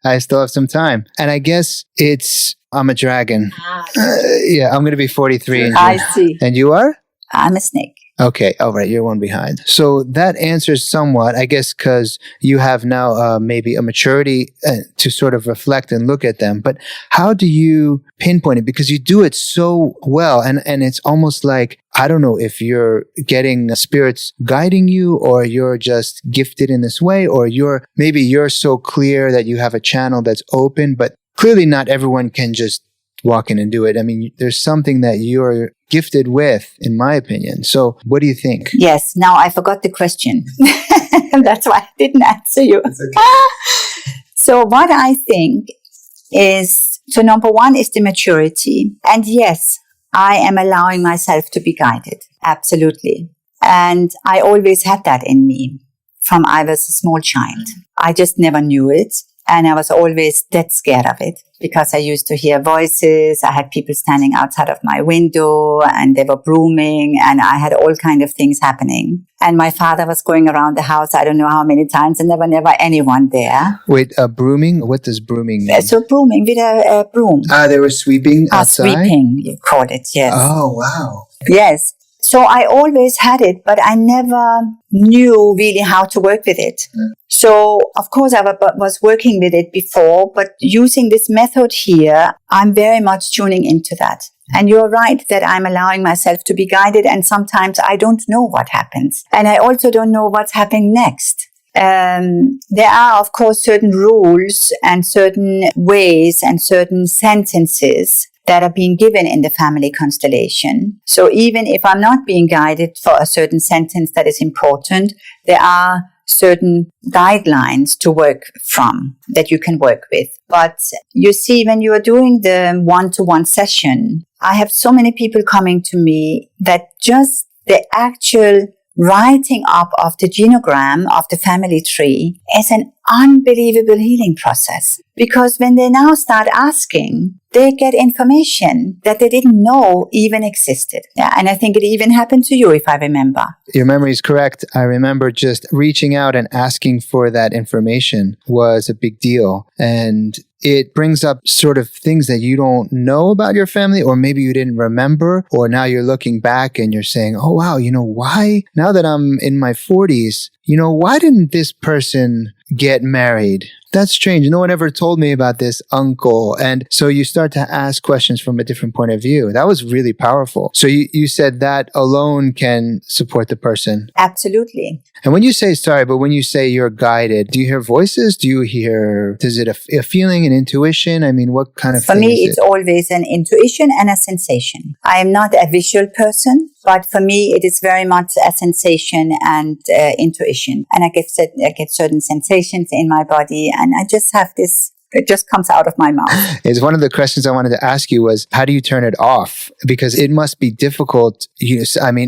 I still have some time. And I guess I'm a dragon. Yeah, I'm going to be 43 in June. I see. And you are? I'm a snake. Okay. All right. You're one behind. So that answers somewhat, I guess, because you have now maybe a maturity to sort of reflect and look at them. But how do you pinpoint it? Because you do it so well. And it's almost like, I don't know if you're getting spirits guiding you, or you're just gifted in this way, or you're so clear that you have a channel that's open, but clearly not everyone can just walk in and do it. I mean, there's something that you're gifted with, in my opinion. So what do you think? Yes. Now I forgot the question. That's why I didn't answer you. Okay. So what I think is, so number one is the maturity. And yes, I am allowing myself to be guided. Absolutely. And I always had that in me from I was a small child. I just never knew it. And I was always dead scared of it because I used to hear voices. I had people standing outside of my window and they were brooming, and I had all kind of things happening. And my father was going around the house, I don't know how many times, and there were never anyone there. Wait, brooming? What does brooming mean? So brooming with a broom. They were sweeping outside? Sweeping, you call it, yes. Oh, wow. Yes. So I always had it, but I never knew really how to work with it. So, of course, I was working with it before, but using this method here, I'm very much tuning into that. And you're right that I'm allowing myself to be guided, and sometimes I don't know what happens. And I also don't know what's happening next. There are, of course, certain rules and certain ways and certain sentences that are being given in the family constellation. So even if I'm not being guided for a certain sentence that is important, there are certain guidelines to work from that you can work with. But you see, when you are doing the one-to-one session, I have so many people coming to me that just the actual writing up of the genogram of the family tree is an unbelievable healing process. Because when they now start asking, they get information that they didn't know even existed. Yeah, and I think it even happened to you, if I remember. Your memory is correct. I remember just reaching out and asking for that information was a big deal. And it brings up sort of things that you don't know about your family, or maybe you didn't remember, or now you're looking back and you're saying, oh, wow, why? Now that I'm in my 40s, why didn't this person get married? That's strange. No one ever told me about this uncle. And so you start to ask questions from a different point of view. That was really powerful. So you said that alone can support the person. Absolutely. And when you say you're guided, do you hear voices? Is it a feeling, an intuition? I mean, what kind of For thing me, is it's always an intuition and a sensation. I am not a visual person, but for me, it is very much a sensation and intuition. And I get certain sensations in my body, and I just have this. It just comes out of my mouth. It's one of the questions I wanted to ask you was, how do you turn it off? Because it must be difficult,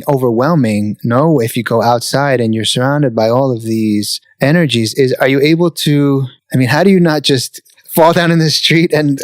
overwhelming. No, if you go outside and you're surrounded by all of these energies, are you able to, how do you not just fall down in the street and,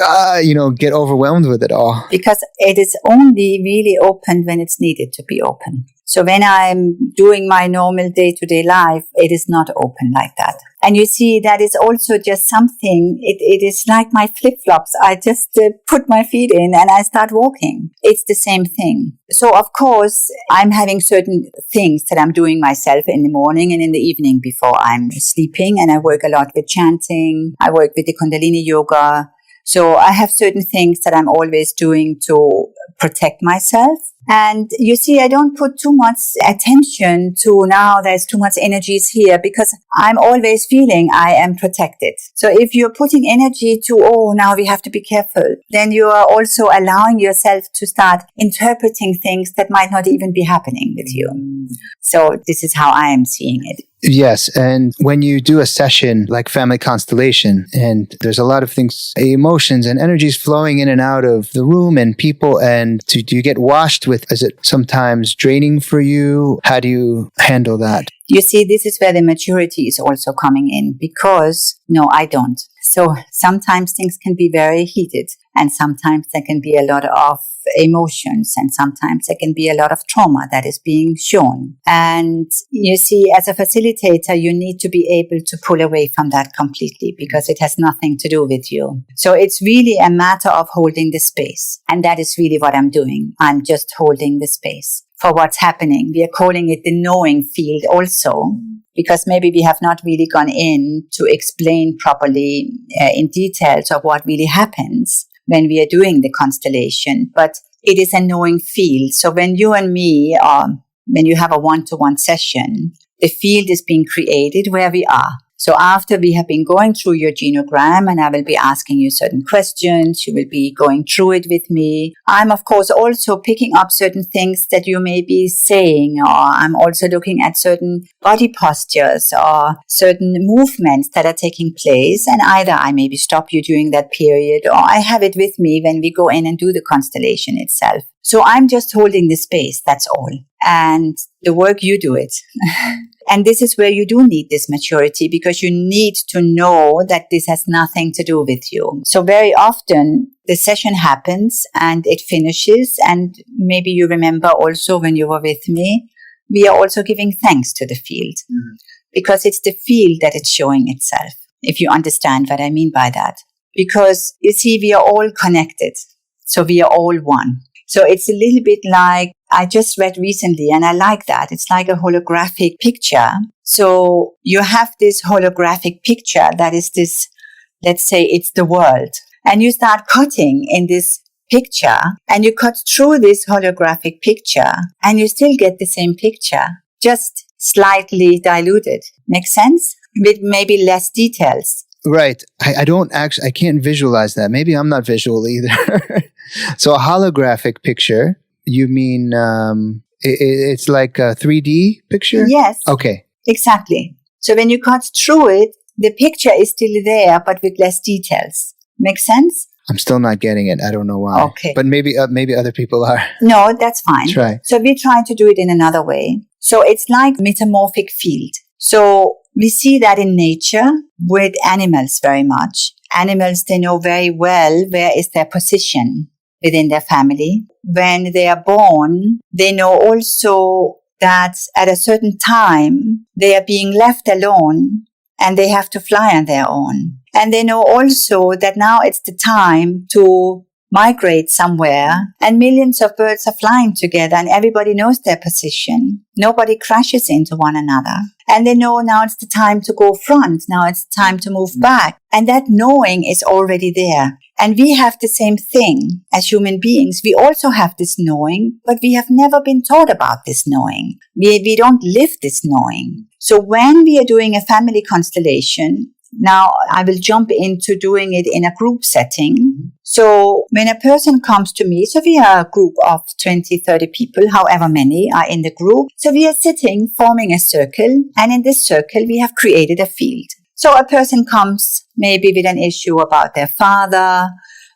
get overwhelmed with it all? Because it is only really open when it's needed to be open. So when I'm doing my normal day-to-day life, it is not open like that. And you see, that is also just something, it is like my flip-flops. I just put my feet in and I start walking. It's the same thing. So of course, I'm having certain things that I'm doing myself in the morning and in the evening before I'm sleeping. And I work a lot with chanting. I work with the Kundalini yoga. So I have certain things that I'm always doing to protect myself. And you see, I don't put too much attention to now there's too much energies here, because I'm always feeling I am protected. So if you're putting energy to, now we have to be careful, then you are also allowing yourself to start interpreting things that might not even be happening with you. So this is how I am seeing it. Yes. And when you do a session like Family Constellation, and there's a lot of things, emotions and energies flowing in and out of the room and people, and do you get washed with, is it sometimes draining for you? How do you handle that? You see, this is where the maturity is also coming in, because no, I don't. So sometimes things can be very heated, and sometimes there can be a lot of emotions, and sometimes there can be a lot of trauma that is being shown. And you see, as a facilitator, you need to be able to pull away from that completely, because it has nothing to do with you. So it's really a matter of holding the space. And that is really what I'm doing. I'm just holding the space for what's happening. We are calling it the knowing field also, because maybe we have not really gone in to explain properly in details of what really happens when we are doing the constellation. But it is a knowing field. So when you and me, when you have a one-to-one session, the field is being created where we are. So after we have been going through your genogram, and I will be asking you certain questions, you will be going through it with me. I'm, of course, also picking up certain things that you may be saying, or I'm also looking at certain body postures or certain movements that are taking place. And either I maybe stop you during that period, or I have it with me when we go in and do the constellation itself. So I'm just holding the space, that's all. And the work, you do it. And this is where you do need this maturity, because you need to know that this has nothing to do with you. So very often the session happens and it finishes. And maybe you remember also when you were with me, we are also giving thanks to the field, because it's the field that it's showing itself, if you understand what I mean by that. Because you see, we are all connected. So we are all one. So it's a little bit like, I just read recently and I like that. It's like a holographic picture. So you have this holographic picture that is this, let's say it's the world. And you start cutting in this picture and you cut through this holographic picture and you still get the same picture, just slightly diluted. Makes sense? With maybe less details. Right. I can't visualize that. Maybe I'm not visual either. So a holographic picture, you mean it's like a 3D picture? Yes. Okay. Exactly. So when you cut through it, the picture is still there, but with less details. Make sense? I'm still not getting it. I don't know why. Okay. But maybe other people are. No, that's fine. Try. So we try to do it in another way. So it's like metamorphic field. So we see that in nature with animals very much. Animals, they know very well where is their position within their family. When they are born, they know also that at a certain time they are being left alone and they have to fly on their own. And they know also that now it's the time to migrate somewhere and millions of birds are flying together and everybody knows their position. Nobody crashes into one another. And they know now it's the time to go front. Now it's the time to move back. And that knowing is already there. And we have the same thing as human beings. We also have this knowing, but we have never been taught about this knowing. We don't live this knowing. So when we are doing a family constellation, now I will jump into doing it in a group setting. So when a person comes to me, so we are a group of 20, 30 people, however many are in the group. So we are sitting, forming a circle, and in this circle we have created a field. So a person comes maybe with an issue about their father,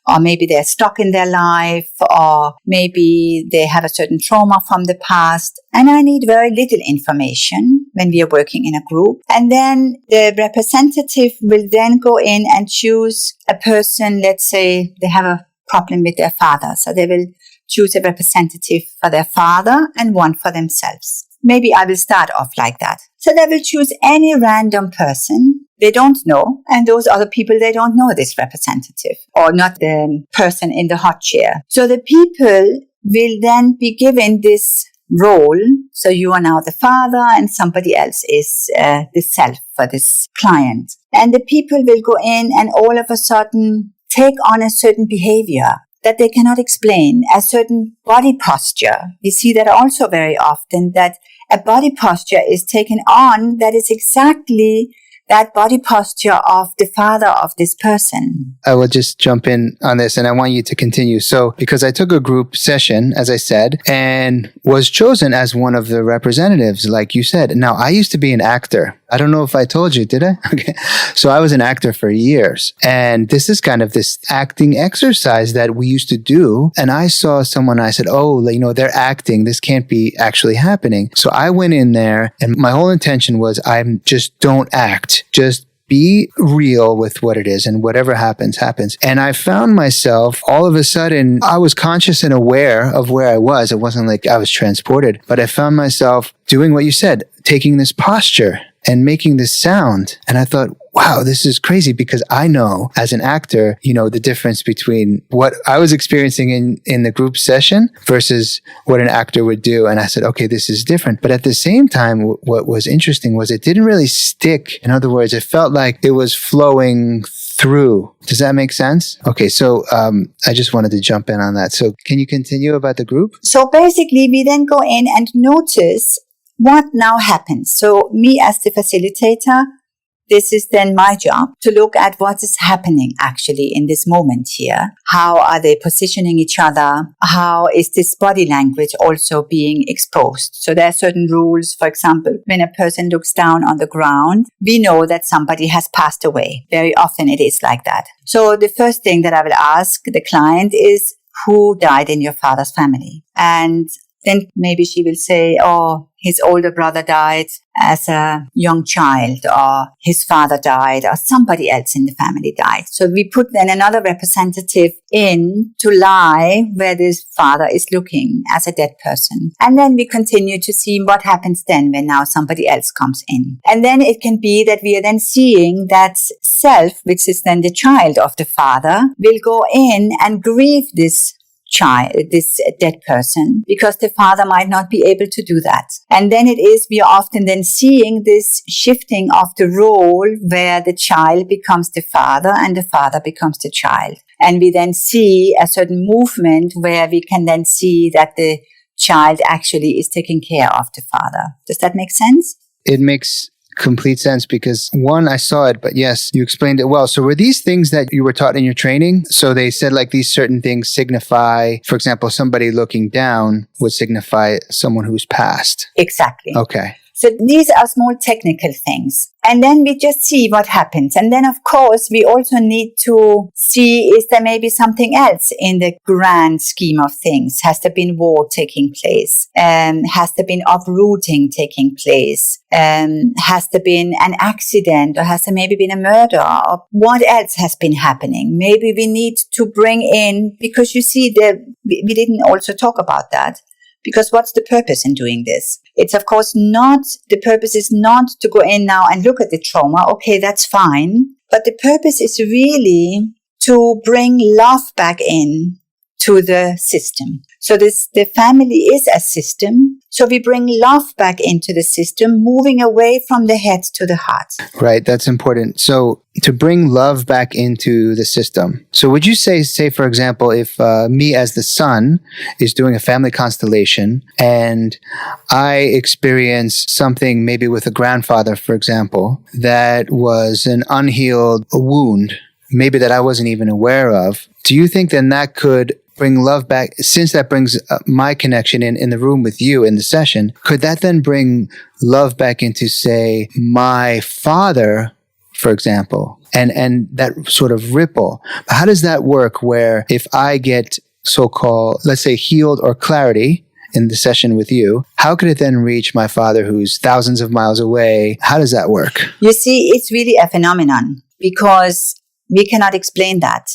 or maybe they're stuck in their life, or maybe they have a certain trauma from the past. And I need very little information when we are working in a group. And then the representative will then go in and choose a person. Let's say they have a problem with their father. So they will choose a representative for their father and one for themselves. Maybe I will start off like that. So they will choose any random person they don't know, and those other people, they don't know this representative or not the person in the hot chair. So the people will then be given this role. So you are now the father and somebody else is the self for this client. And the people will go in and all of a sudden take on a certain behavior that they cannot explain, a certain body posture. We see that also very often, that a body posture is taken on that is exactly that body posture of the father of this person. I will just jump in on this and I want you to continue. So, because I took a group session, as I said, and was chosen as one of the representatives, like you said. Now, I used to be an actor. I don't know if I told you, did I? Okay. So I was an actor for years. And this is kind of this acting exercise that we used to do. And I saw someone, I said, oh, they're acting. This can't be actually happening. So I went in there and my whole intention was just don't act. Just be real with what it is, and whatever happens, happens. And I found myself all of a sudden, I was conscious and aware of where I was. It wasn't like I was transported, but I found myself doing what you said, taking this posture and making this sound. And I thought, wow, this is crazy, because I know as an actor, the difference between what I was experiencing in the group session versus what an actor would do. And I said, okay, this is different. But at the same time, what was interesting was it didn't really stick. In other words, it felt like it was flowing through. Does that make sense? Okay, so I just wanted to jump in on that. So can you continue about the group? So basically, we then go in and notice what now happens. So me as the facilitator, this is then my job to look at what is happening actually in this moment here. How are they positioning each other? How is this body language also being exposed? So there are certain rules. For example, when a person looks down on the ground, we know that somebody has passed away. Very often it is like that. So the first thing that I will ask the client is, who died in your father's family? And then maybe she will say, oh, his older brother died as a young child, or his father died, or somebody else in the family died. So we put then another representative in to lie where this father is looking as a dead person. And then we continue to see what happens then when now somebody else comes in. And then it can be that we are then seeing that self, which is then the child of the father, will go in and grieve this this dead person, because the father might not be able to do that. And then we are often then seeing this shifting of the role where the child becomes the father and the father becomes the child. And we then see a certain movement where we can then see that the child actually is taking care of the father. Does that make sense? It makes complete sense because one, I saw it, but yes, you explained it well. So were these things that you were taught in your training? So they said like these certain things signify, for example, somebody looking down would signify someone who's passed. Exactly. Okay. So these are small technical things. And then we just see what happens. And then, of course, we also need to see, is there maybe something else in the grand scheme of things? Has there been war taking place? Has there been uprooting taking place? Has there been an accident, or has there maybe been a murder? Or what else has been happening? Maybe we need to bring in, because you see, we didn't also talk about that. Because what's the purpose in doing this? It's, of course, the purpose is not to go in now and look at the trauma. Okay, that's fine. But the purpose is really to bring love back in to the system. So the family is a system. So we bring love back into the system, moving away from the head to the heart. Right. That's important. So to bring love back into the system. So would you say, for example, if me as the son is doing a family constellation and I experience something maybe with a grandfather, for example, that was an unhealed wound, maybe that I wasn't even aware of, do you think then that could bring love back, since that brings my connection in the room with you in the session, could that then bring love back into, say, my father, for example, and that sort of ripple? How does that work where if I get so-called, let's say, healed or clarity in the session with you, how could it then reach my father who's thousands of miles away? How does that work? You see, it's really a phenomenon because we cannot explain that.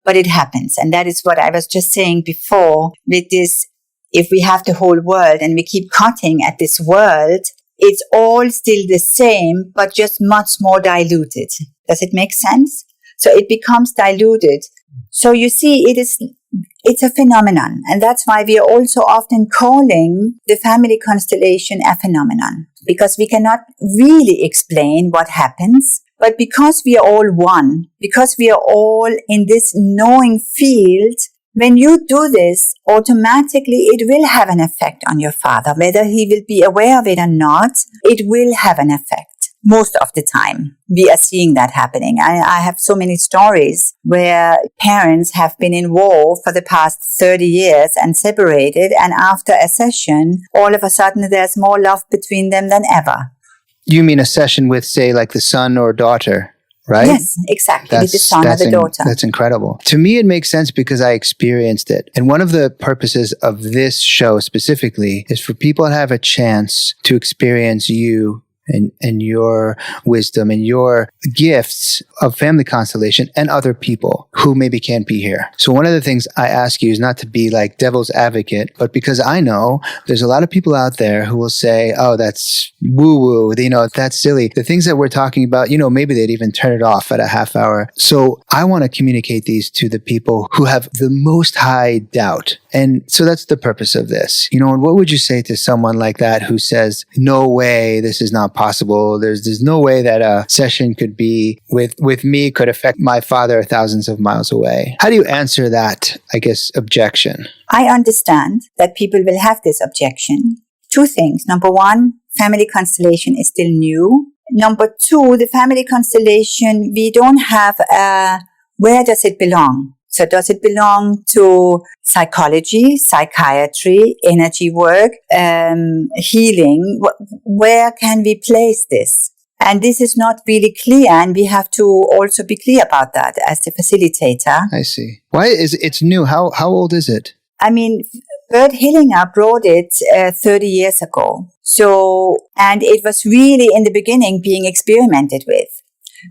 But it happens. And that is what I was just saying before with this. If we have the whole world and we keep cutting at this world, it's all still the same, but just much more diluted. Does it make sense? So it becomes diluted. So you see, it's a phenomenon. And that's why we are also often calling the family constellation a phenomenon, because we cannot really explain what happens. But because we are all one, because we are all in this knowing field, when you do this, automatically it will have an effect on your father. Whether he will be aware of it or not, it will have an effect. Most of the time, we are seeing that happening. I have so many stories where parents have been in war for the past 30 years and separated, and after a session, all of a sudden there's more love between them than ever. You mean a session with, say, like the son or daughter, right? Yes, exactly. With the son or the daughter. That's incredible. To me, it makes sense because I experienced it. And one of the purposes of this show specifically is for people to have a chance to experience you and your wisdom and your gifts of family constellation and other people who maybe can't be here. So one of the things I ask you is not to be like devil's advocate, but because I know there's a lot of people out there who will say, oh, that's woo-woo, that's silly. The things that we're talking about, maybe they'd even turn it off at a half hour. So I want to communicate these to the people who have the most high doubt. And so that's the purpose of this. And what would you say to someone like that who says, no way, this is not possible. There's no way that a session could be with me could affect my father thousands of miles away. How do you answer that, objection? I understand that people will have this objection. Two things. Number one, family constellation is still new. Number two, the family constellation, we don't have where does it belong? So does it belong to psychology, psychiatry, energy work, healing? Where can we place this? And this is not really clear, and we have to also be clear about that as the facilitator. I see. Why is it's new? How old is it? Bert Hellinger brought it 30 years ago. So, and it was really in the beginning being experimented with.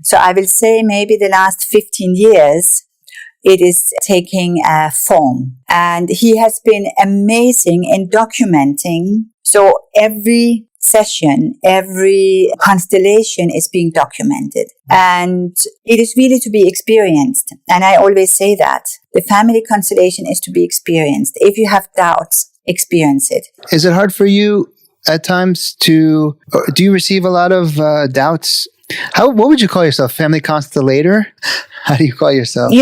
So I will say maybe the last 15 years, it is taking form. And he has been amazing in documenting. So every session, every constellation is being documented. And it is really to be experienced. And I always say that the family constellation is to be experienced. If you have doubts, experience it. Is it hard for you at times do you receive a lot of doubts? What would you call yourself? Family constellator? How do you call yourself?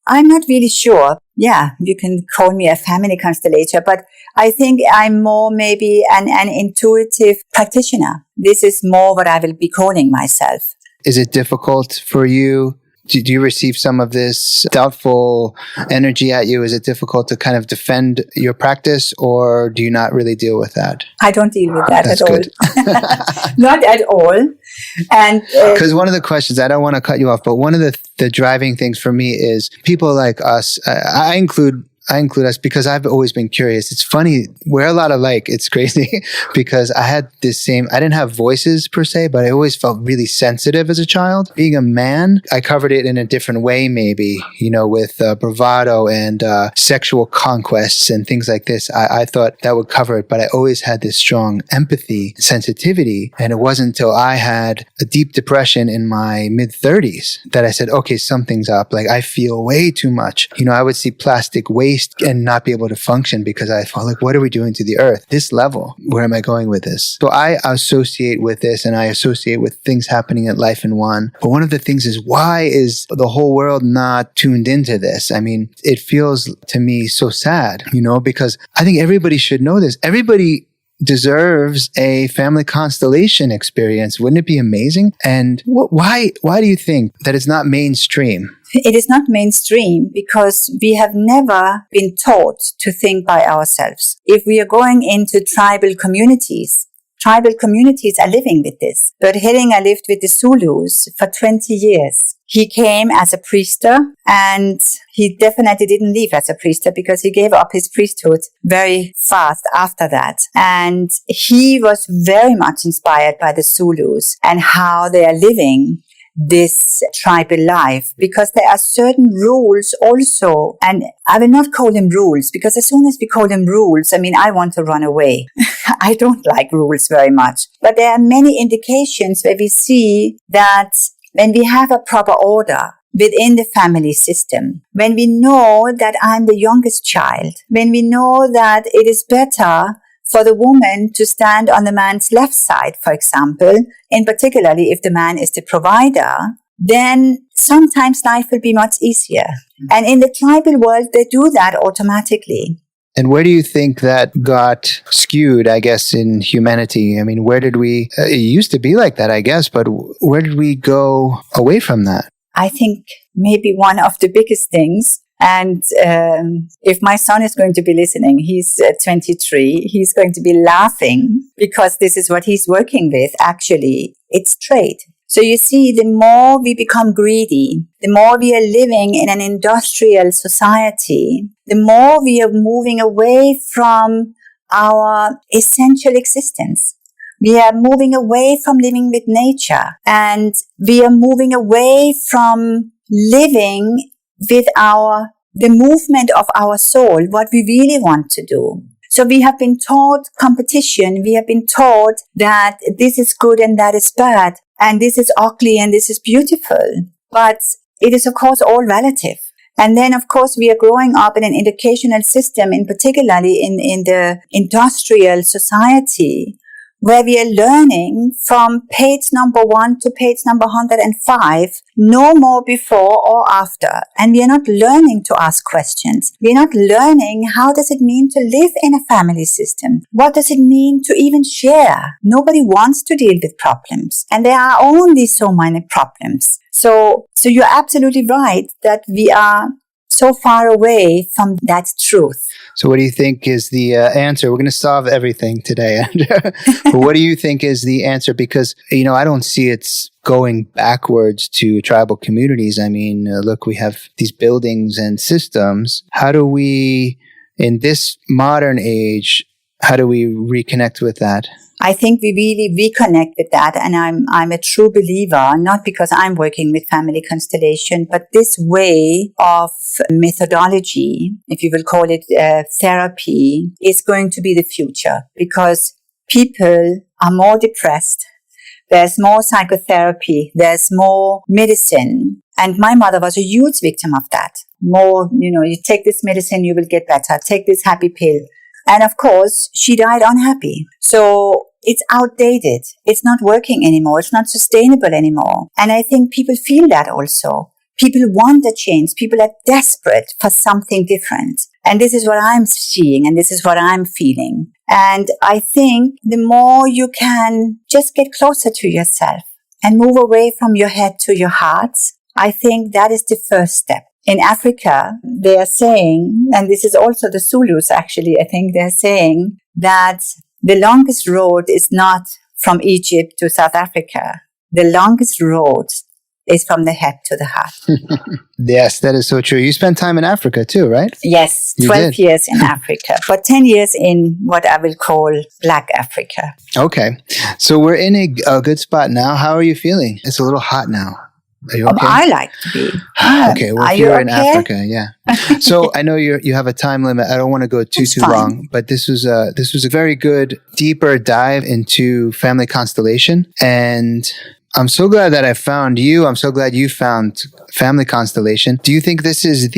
I'm not really sure. Yeah, you can call me a family constellator, but I think I'm more maybe an intuitive practitioner. This is more what I will be calling myself. Is it difficult for you? Do you receive some of this doubtful energy at you? Is it difficult to kind of defend your practice, or do you not really deal with that? I don't deal with that That's at good. all. Not at all. And because one of the questions, I don't want to cut you off, but one of the driving things for me is people like us. I include us because I've always been curious. It's funny. We're a lot alike. It's crazy because I didn't have voices per se, but I always felt really sensitive as a child. Being a man, I covered it in a different way, maybe, with bravado and sexual conquests and things like this. I thought that would cover it, but I always had this strong empathy, sensitivity. And it wasn't until I had a deep depression in my mid-30s that I said, okay, something's up. Like I feel way too much. I would see plastic waste and not be able to function because I felt like, what are we doing to the earth? This level, where am I going with this? So I associate with this, and I associate with things happening at Life in One. But one of the things is, why is the whole world not tuned into this? I mean, it feels to me so sad, because I think everybody should know this. Everybody deserves a family constellation experience. Wouldn't it be amazing? And why do you think that it's not mainstream? It is not mainstream because we have never been taught to think by ourselves. If we are going into tribal communities are living with this. Bert Hellinger lived with the Zulus for 20 years. He came as a priester, and he definitely didn't leave as a priester because he gave up his priesthood very fast after that. And he was very much inspired by the Zulus and how they are living this tribal life, because there are certain rules also, and I will not call them rules, because as soon as we call them rules, I want to run away. I don't like rules very much. But there are many indications where we see that when we have a proper order within the family system, when we know that I'm the youngest child, when we know that it is better for the woman to stand on the man's left side, for example, and particularly if the man is the provider, then sometimes life will be much easier. And in the tribal world, they do that automatically. And where do you think that got skewed, I guess, in humanity? Where did we, it used to be like that, I guess, but where did we go away from that? I think maybe one of the biggest things, and if my son is going to be listening, he's 23, he's going to be laughing because this is what he's working with. Actually, it's trade. So you see, the more we become greedy, the more we are living in an industrial society, the more we are moving away from our essential existence. We are moving away from living with nature, and we are moving away from living with the movement of our soul, what we really want to do. So we have been taught competition. We have been taught that this is good and that is bad, and this is ugly and this is beautiful. But it is, of course, all relative. And then, of course, we are growing up in an educational system, in particularly in the industrial society, where we are learning from page number 1 to page number 105, no more before or after. And we are not learning to ask questions. We are not learning how does it mean to live in a family system? What does it mean to even share? Nobody wants to deal with problems. And there are only so many problems. So you're absolutely right that we are so far away from that truth. So what do you think is the answer? We're going to solve everything today. But what do you think is the answer? Because, I don't see it's going backwards to tribal communities. Look, we have these buildings and systems. How do we, in this modern age, how do we reconnect with that? I think we really reconnect with that, and I'm a true believer, not because I'm working with Family Constellation, but this way of methodology, if you will call it therapy, is going to be the future, because people are more depressed. There's more psychotherapy. There's more medicine. And my mother was a huge victim of that. More, you take this medicine, you will get better. Take this happy pill. And of course, she died unhappy. So it's outdated. It's not working anymore. It's not sustainable anymore. And I think people feel that also. People want a change. People are desperate for something different. And this is what I'm seeing, and this is what I'm feeling. And I think the more you can just get closer to yourself and move away from your head to your heart, I think that is the first step. In Africa, they are saying, and this is also the Zulus actually, I think they're saying that the longest road is not from Egypt to South Africa. The longest road is from the head to the heart. Yes, that is so true. You spent time in Africa too, right? Yes, 12 years in Africa, but 10 years in what I will call Black Africa. Okay. So we're in a good spot now. How are you feeling? It's a little hot now. Are you okay? I like to be. Okay, well, if you're in Africa, yeah. So I know you have a time limit. I don't want to go too long, but this was a very good, deeper dive into family constellation. And I'm so glad that I found you. I'm so glad you found Family Constellation. Do you think this is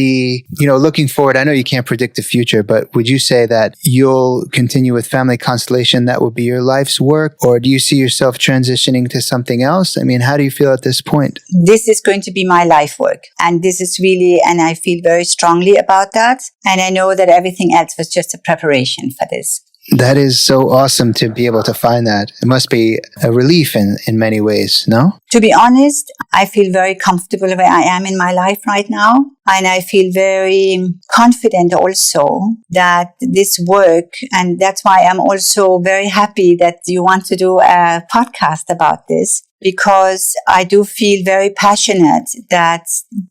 looking forward, I know you can't predict the future, but would you say that you'll continue with Family Constellation? That will be your life's work? Or do you see yourself transitioning to something else? I mean, how do you feel at this point? This is going to be my life work. And this is really, and I feel very strongly about that. And I know that everything else was just a preparation for this. That is so awesome to be able to find that. It must be a relief in many ways, no? To be honest, I feel very comfortable where I am in my life right now. And I feel very confident also that this work, and that's why I'm also very happy that you want to do a podcast about this, because I do feel very passionate that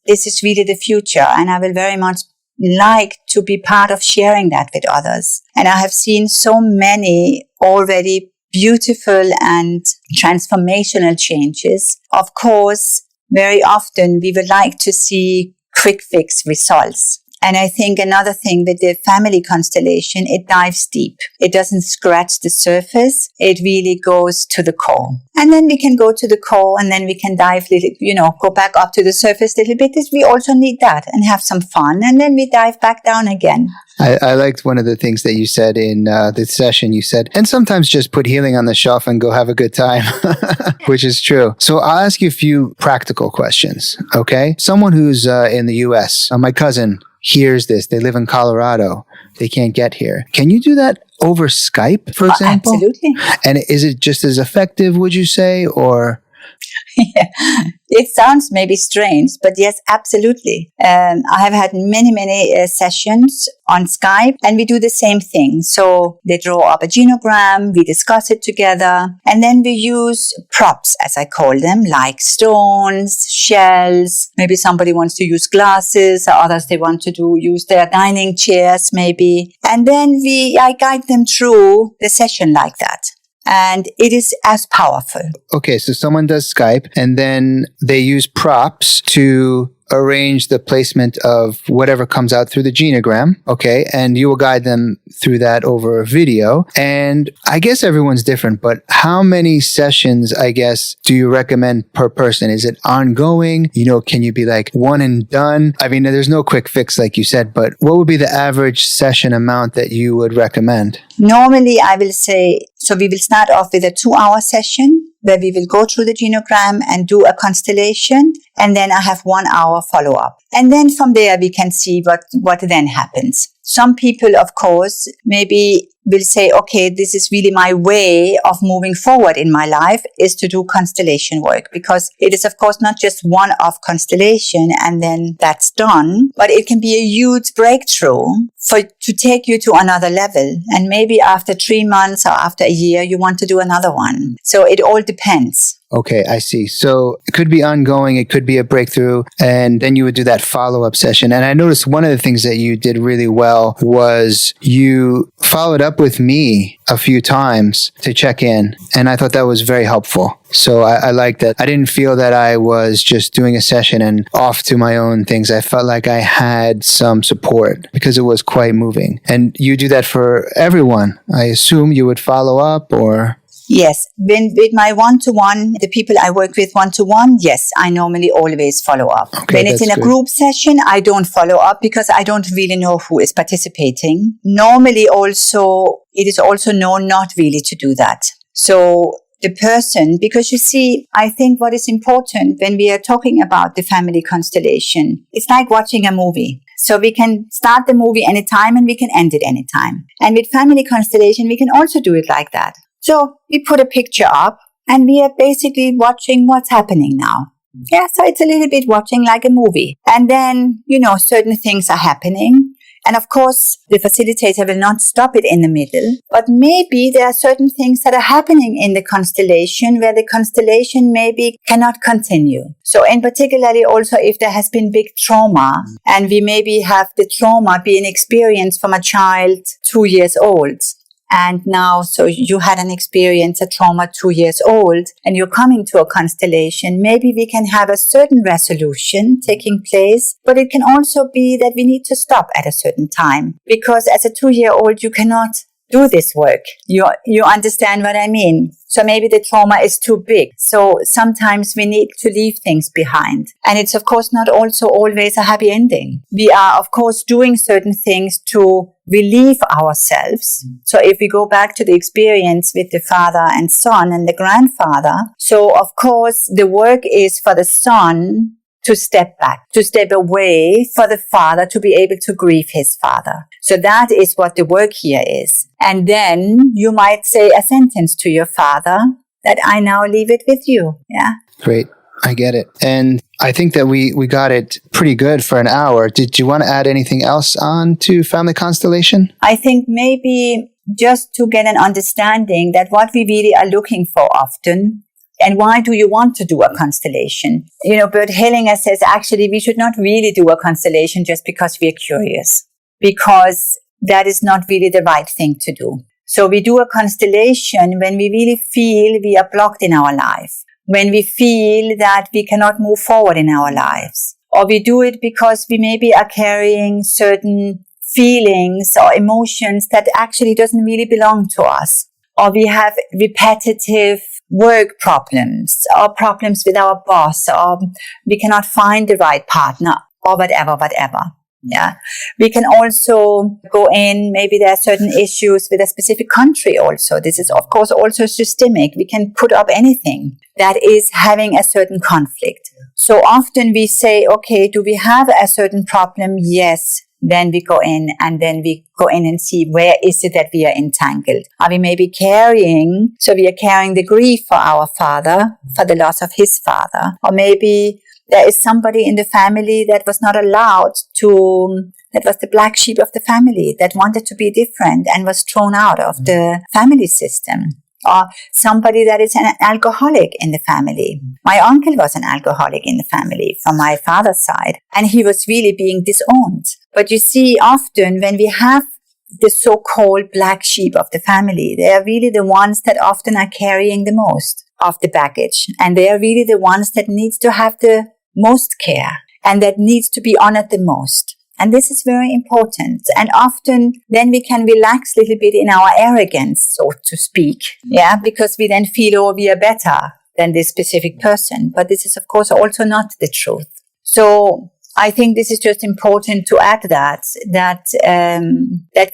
this is really the future, and I will very much like to be part of sharing that with others. And I have seen so many already beautiful and transformational changes. Of course, very often we would like to see quick fix results. And I think another thing with the family constellation, it dives deep. It doesn't scratch the surface. It really goes to the core. And then we can go to the core, and then we can dive go back up to the surface a little bit. We also need that and have some fun. And then we dive back down again. I liked one of the things that you said in the session. You said, and sometimes just put healing on the shelf and go have a good time, which is true. So I'll ask you a few practical questions, okay? Someone who's in the U.S., my cousin hears this. They live in Colorado. They can't get here. Can you do that over Skype, for example? Absolutely. And is it just as effective, would you say, or? Yeah. It sounds maybe strange, but yes, absolutely. I have had many sessions on Skype, and we do the same thing. So they draw up a genogram, we discuss it together, and then we use props, as I call them, like stones, shells. Maybe somebody wants to use glasses, or others they want to use their dining chairs, maybe. And then I guide them through the session like that. And it is as powerful. Okay, so someone does Skype, and then they use props to arrange the placement of whatever comes out through the genogram, okay? And you will guide them through that over a video. And I guess everyone's different, but how many sessions, I guess, do you recommend per person? Is it ongoing? Can you be like one and done? I mean, there's no quick fix like you said, but what would be the average session amount that you would recommend? Normally, I will say, so we will start off with a 2-hour session where we will go through the genogram and do a constellation. And then I have 1 hour follow-up. And then from there, we can see what then happens. Some people, of course, maybe will say, okay, this is really my way of moving forward in my life, is to do constellation work, because it is, of course, not just one-off constellation and then that's done, but it can be a huge breakthrough to take you to another level. And maybe after 3 months or after a year, you want to do another one. So it all depends. Okay, I see. So it could be ongoing, it could be a breakthrough, and then you would do that follow-up session. And I noticed one of the things that you did really well was you followed up with me a few times to check in, and I thought that was very helpful. So I like that. I didn't feel that I was just doing a session and off to my own things. I felt like I had some support because it was quite moving. And you do that for everyone. I assume you would follow up or... Yes, with my one-to-one, the people I work with one-to-one, yes, I normally always follow up. Okay, when it's in a group session, I don't follow up because I don't really know who is participating. Normally also, it is also known not really to do that. So the person, because you see, I think what is important when we are talking about the family constellation, it's like watching a movie. So we can start the movie anytime and we can end it anytime. And with family constellation, we can also do it like that. So we put a picture up and we are basically watching what's happening now. Yeah, so it's a little bit watching like a movie. And then, certain things are happening. And of course, the facilitator will not stop it in the middle. But maybe there are certain things that are happening in the constellation where the constellation maybe cannot continue. So in particularly also if there has been big trauma and we maybe have the trauma being experienced from a child 2 years old. And now, so you had an experience, a trauma 2 years old, and you're coming to a constellation. Maybe we can have a certain resolution taking place, but it can also be that we need to stop at a certain time. Because as a 2-year-old, you cannot do this work. You understand what I mean? So maybe the trauma is too big. So sometimes we need to leave things behind. And it's of course not also always a happy ending. We are of course doing certain things to relieve ourselves. So if we go back to the experience with the father and son and the grandfather, so of course the work is for the son to step back, to step away, for the father to be able to grieve his father. So that is what the work here is. And then you might say a sentence to your father that I now leave it with you. Yeah. Great. I get it. And I think that we got it pretty good for an hour. Did you want to add anything else on to Family Constellation? I think maybe just to get an understanding that what we really are looking for often. And why do you want to do a constellation? Bert Hellinger says actually we should not really do a constellation just because we are curious, because that is not really the right thing to do. So we do a constellation when we really feel we are blocked in our life, when we feel that we cannot move forward in our lives, or we do it because we maybe are carrying certain feelings or emotions that actually doesn't really belong to us, or we have repetitive work problems or problems with our boss, or we cannot find the right partner or whatever. Yeah. We can also go in, maybe there are certain issues with a specific country also. This is of course also systemic. We can put up anything that is having a certain conflict. So often we say, okay, do we have a certain problem? Yes. Then we go in and see where is it that we are entangled. Are we maybe carrying the grief for our father, for the loss of his father, or maybe there is somebody in the family that was not allowed to, that was the black sheep of the family that wanted to be different and was thrown out of the family system. Or somebody that is an alcoholic in the family. My uncle was an alcoholic in the family from my father's side, and he was really being disowned. But you see, often when we have the so-called black sheep of the family, they are really the ones that often are carrying the most of the baggage. And they are really the ones that needs to have the most care and that needs to be honored the most. And this is very important. And often then we can relax a little bit in our arrogance, so to speak. Yeah, because we then feel, we are better than this specific person. But this is, of course, also not the truth. So I think this is just important to add that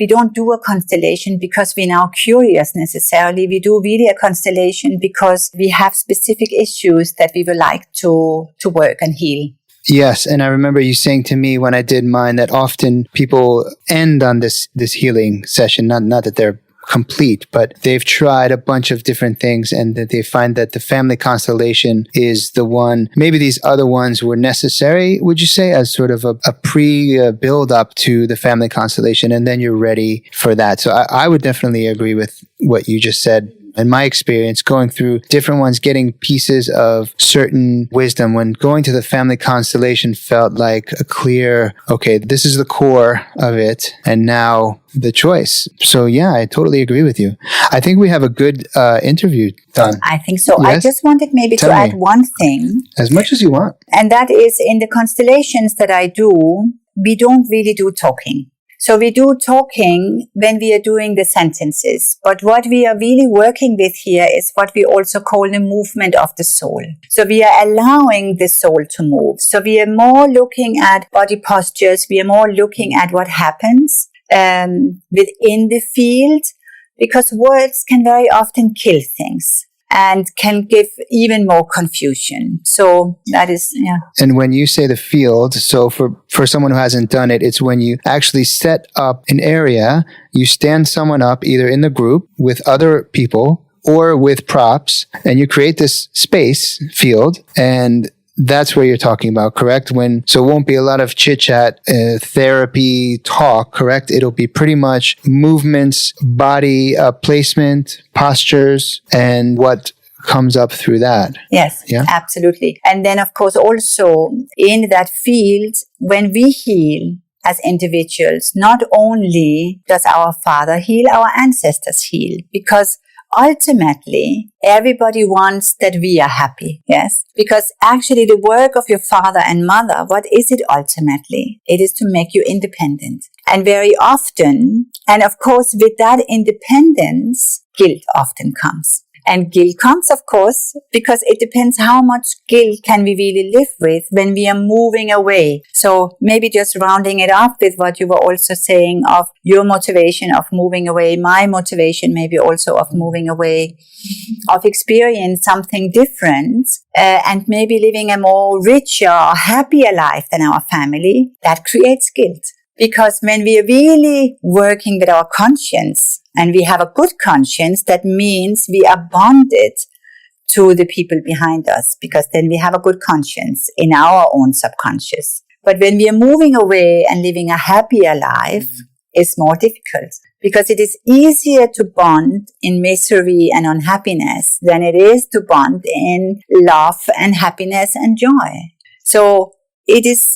we don't do a constellation because we're now curious necessarily. We do really a constellation because we have specific issues that we would like to work and heal. Yes, and I remember you saying to me when I did mine that often people end on this healing session, not that they're complete, but they've tried a bunch of different things and that they find that the family constellation is the one. Maybe these other ones were necessary, would you say, as sort of a pre-build up to the family constellation, and then you're ready for that. So I would definitely agree with what you just said in my experience, going through different ones, getting pieces of certain wisdom, when going to the family constellation felt like a clear, okay, this is the core of it, and now the choice. So yeah, I totally agree with you. I think we have a good interview done. I think so. Yes? I just wanted maybe Tell to me. add one thing, As much as you want. and that is in the constellations that I do, we don't really do talking. So we do talking when we are doing the sentences. But what we are really working with here is what we also call the movement of the soul. So we are allowing the soul to move. So we are more looking at body postures. We are more looking at what happens within the field, because words can very often kill things and can give even more confusion. So that is, yeah. And when you say the field, so for someone who hasn't done it, it's when you actually set up an area, you stand someone up either in the group with other people or with props, and you create this space field, and that's where you're talking about, correct? So it won't be a lot of chit-chat, therapy, talk, correct? It'll be pretty much movements, body placement, postures, and what comes up through that. Yes, yeah? Absolutely. And then, of course, also in that field, when we heal as individuals, not only does our Father heal, our ancestors heal, because ultimately, everybody wants that we are happy, yes? Because actually the work of your father and mother, what is it ultimately? It is to make you independent. And very often, and of course with that independence, guilt often comes. And guilt comes, of course, because it depends how much guilt can we really live with when we are moving away. So maybe just rounding it up with what you were also saying of your motivation of moving away, my motivation maybe also of moving away, of experience something different, and maybe living a more richer, happier life than our family, that creates guilt. Because when we are really working with our conscience, and we have a good conscience, that means we are bonded to the people behind us, because then we have a good conscience in our own subconscious. But when we are moving away and living a happier life, it's more difficult, because it is easier to bond in misery and unhappiness than it is to bond in love and happiness and joy. So it is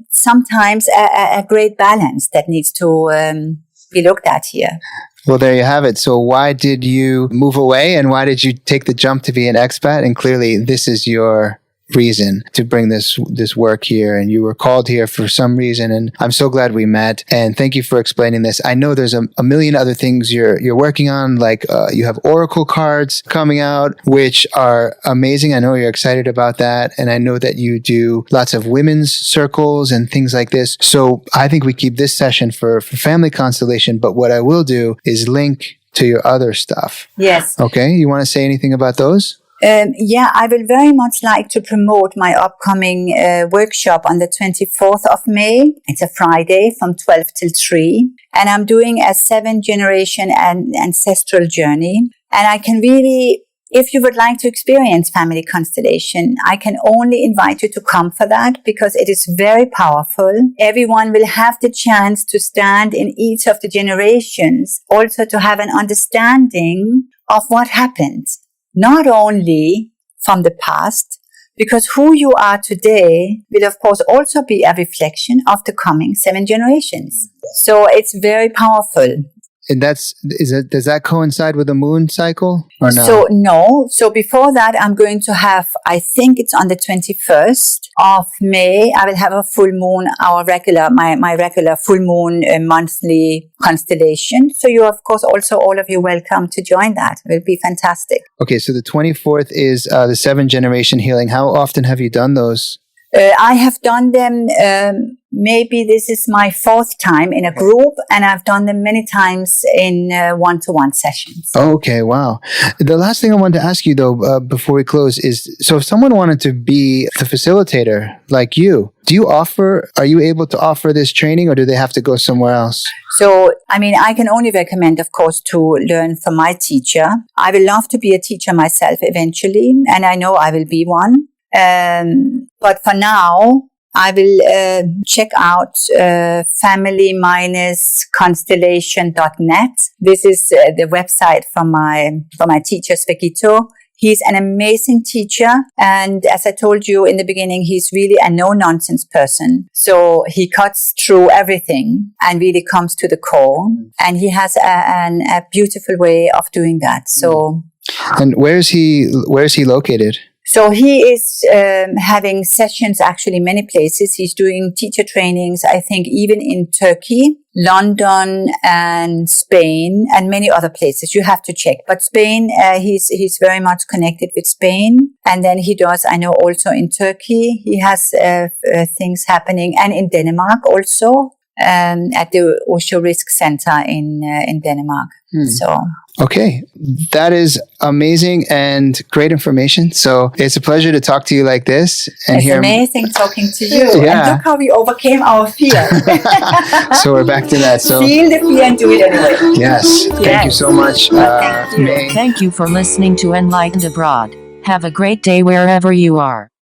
sometimes a great balance that needs to be looked at here. Well, there you have it. So why did you move away, and why did you take the jump to be an expat? And clearly this is your reason to bring this work here, and you were called here for some reason, and I'm so glad we met, and thank you for explaining this. I know there's a million other things you're working on, like you have oracle cards coming out, which are amazing. I know you're excited about that, and I know that you do lots of women's circles and things like this. So I think we keep this session for Family Constellation, but what I will do is link to your other stuff. Yes. Okay, you want to say anything about those? I will very much like to promote my upcoming workshop on the 24th of May. It's a Friday from 12 till 3. And I'm doing a 7-generation and ancestral journey. And I can really, if you would like to experience Family Constellation, I can only invite you to come for that, because it is very powerful. Everyone will have the chance to stand in each of the generations, also to have an understanding of what happened. Not only from the past, because who you are today will, of course, also be a reflection of the coming 7 generations. So it's very powerful. And does that coincide with the moon cycle or no? So no. So before that, I'm going to have, I think it's on the 21st of May, I will have a full moon, my regular full moon monthly constellation. So you, of course, also all of you welcome to join that. It will be fantastic. Okay. So the 24th is the 7-generation healing. How often have you done those? I have done them, maybe this is my 4th time in a group, and I've done them many times in one-to-one sessions. Okay, wow. The last thing I wanted to ask you, though, before we close is, so if someone wanted to be the facilitator like you, are you able to offer this training, or do they have to go somewhere else? So, I can only recommend, of course, to learn from my teacher. I will love to be a teacher myself eventually, and I know I will be one. But for now, I will check out family-constellation.net. This is the website from my teacher Svagito. He's an amazing teacher, and as I told you in the beginning, he's really a no-nonsense person. So he cuts through everything and really comes to the core, and he has a beautiful way of doing that. So, and where's he located? So he is having sessions actually many places. He's doing teacher trainings, I think, even in Turkey, London, and Spain, and many other places. You have to check. But Spain, he's very much connected with Spain. And then he does, I know, also in Turkey. He has things happening, and in Denmark also, at the Osho Risk Center in Denmark. So. Okay, that is amazing and great information. So it's a pleasure to talk to you like this. And it's amazing talking to you. Yeah. And look how we overcame our fear. So we're back to that. So feel the fear and do it anyway. Yes. Thank you so much, Thank you. May. Thank you for listening to Enlightened Abroad. Have a great day wherever you are.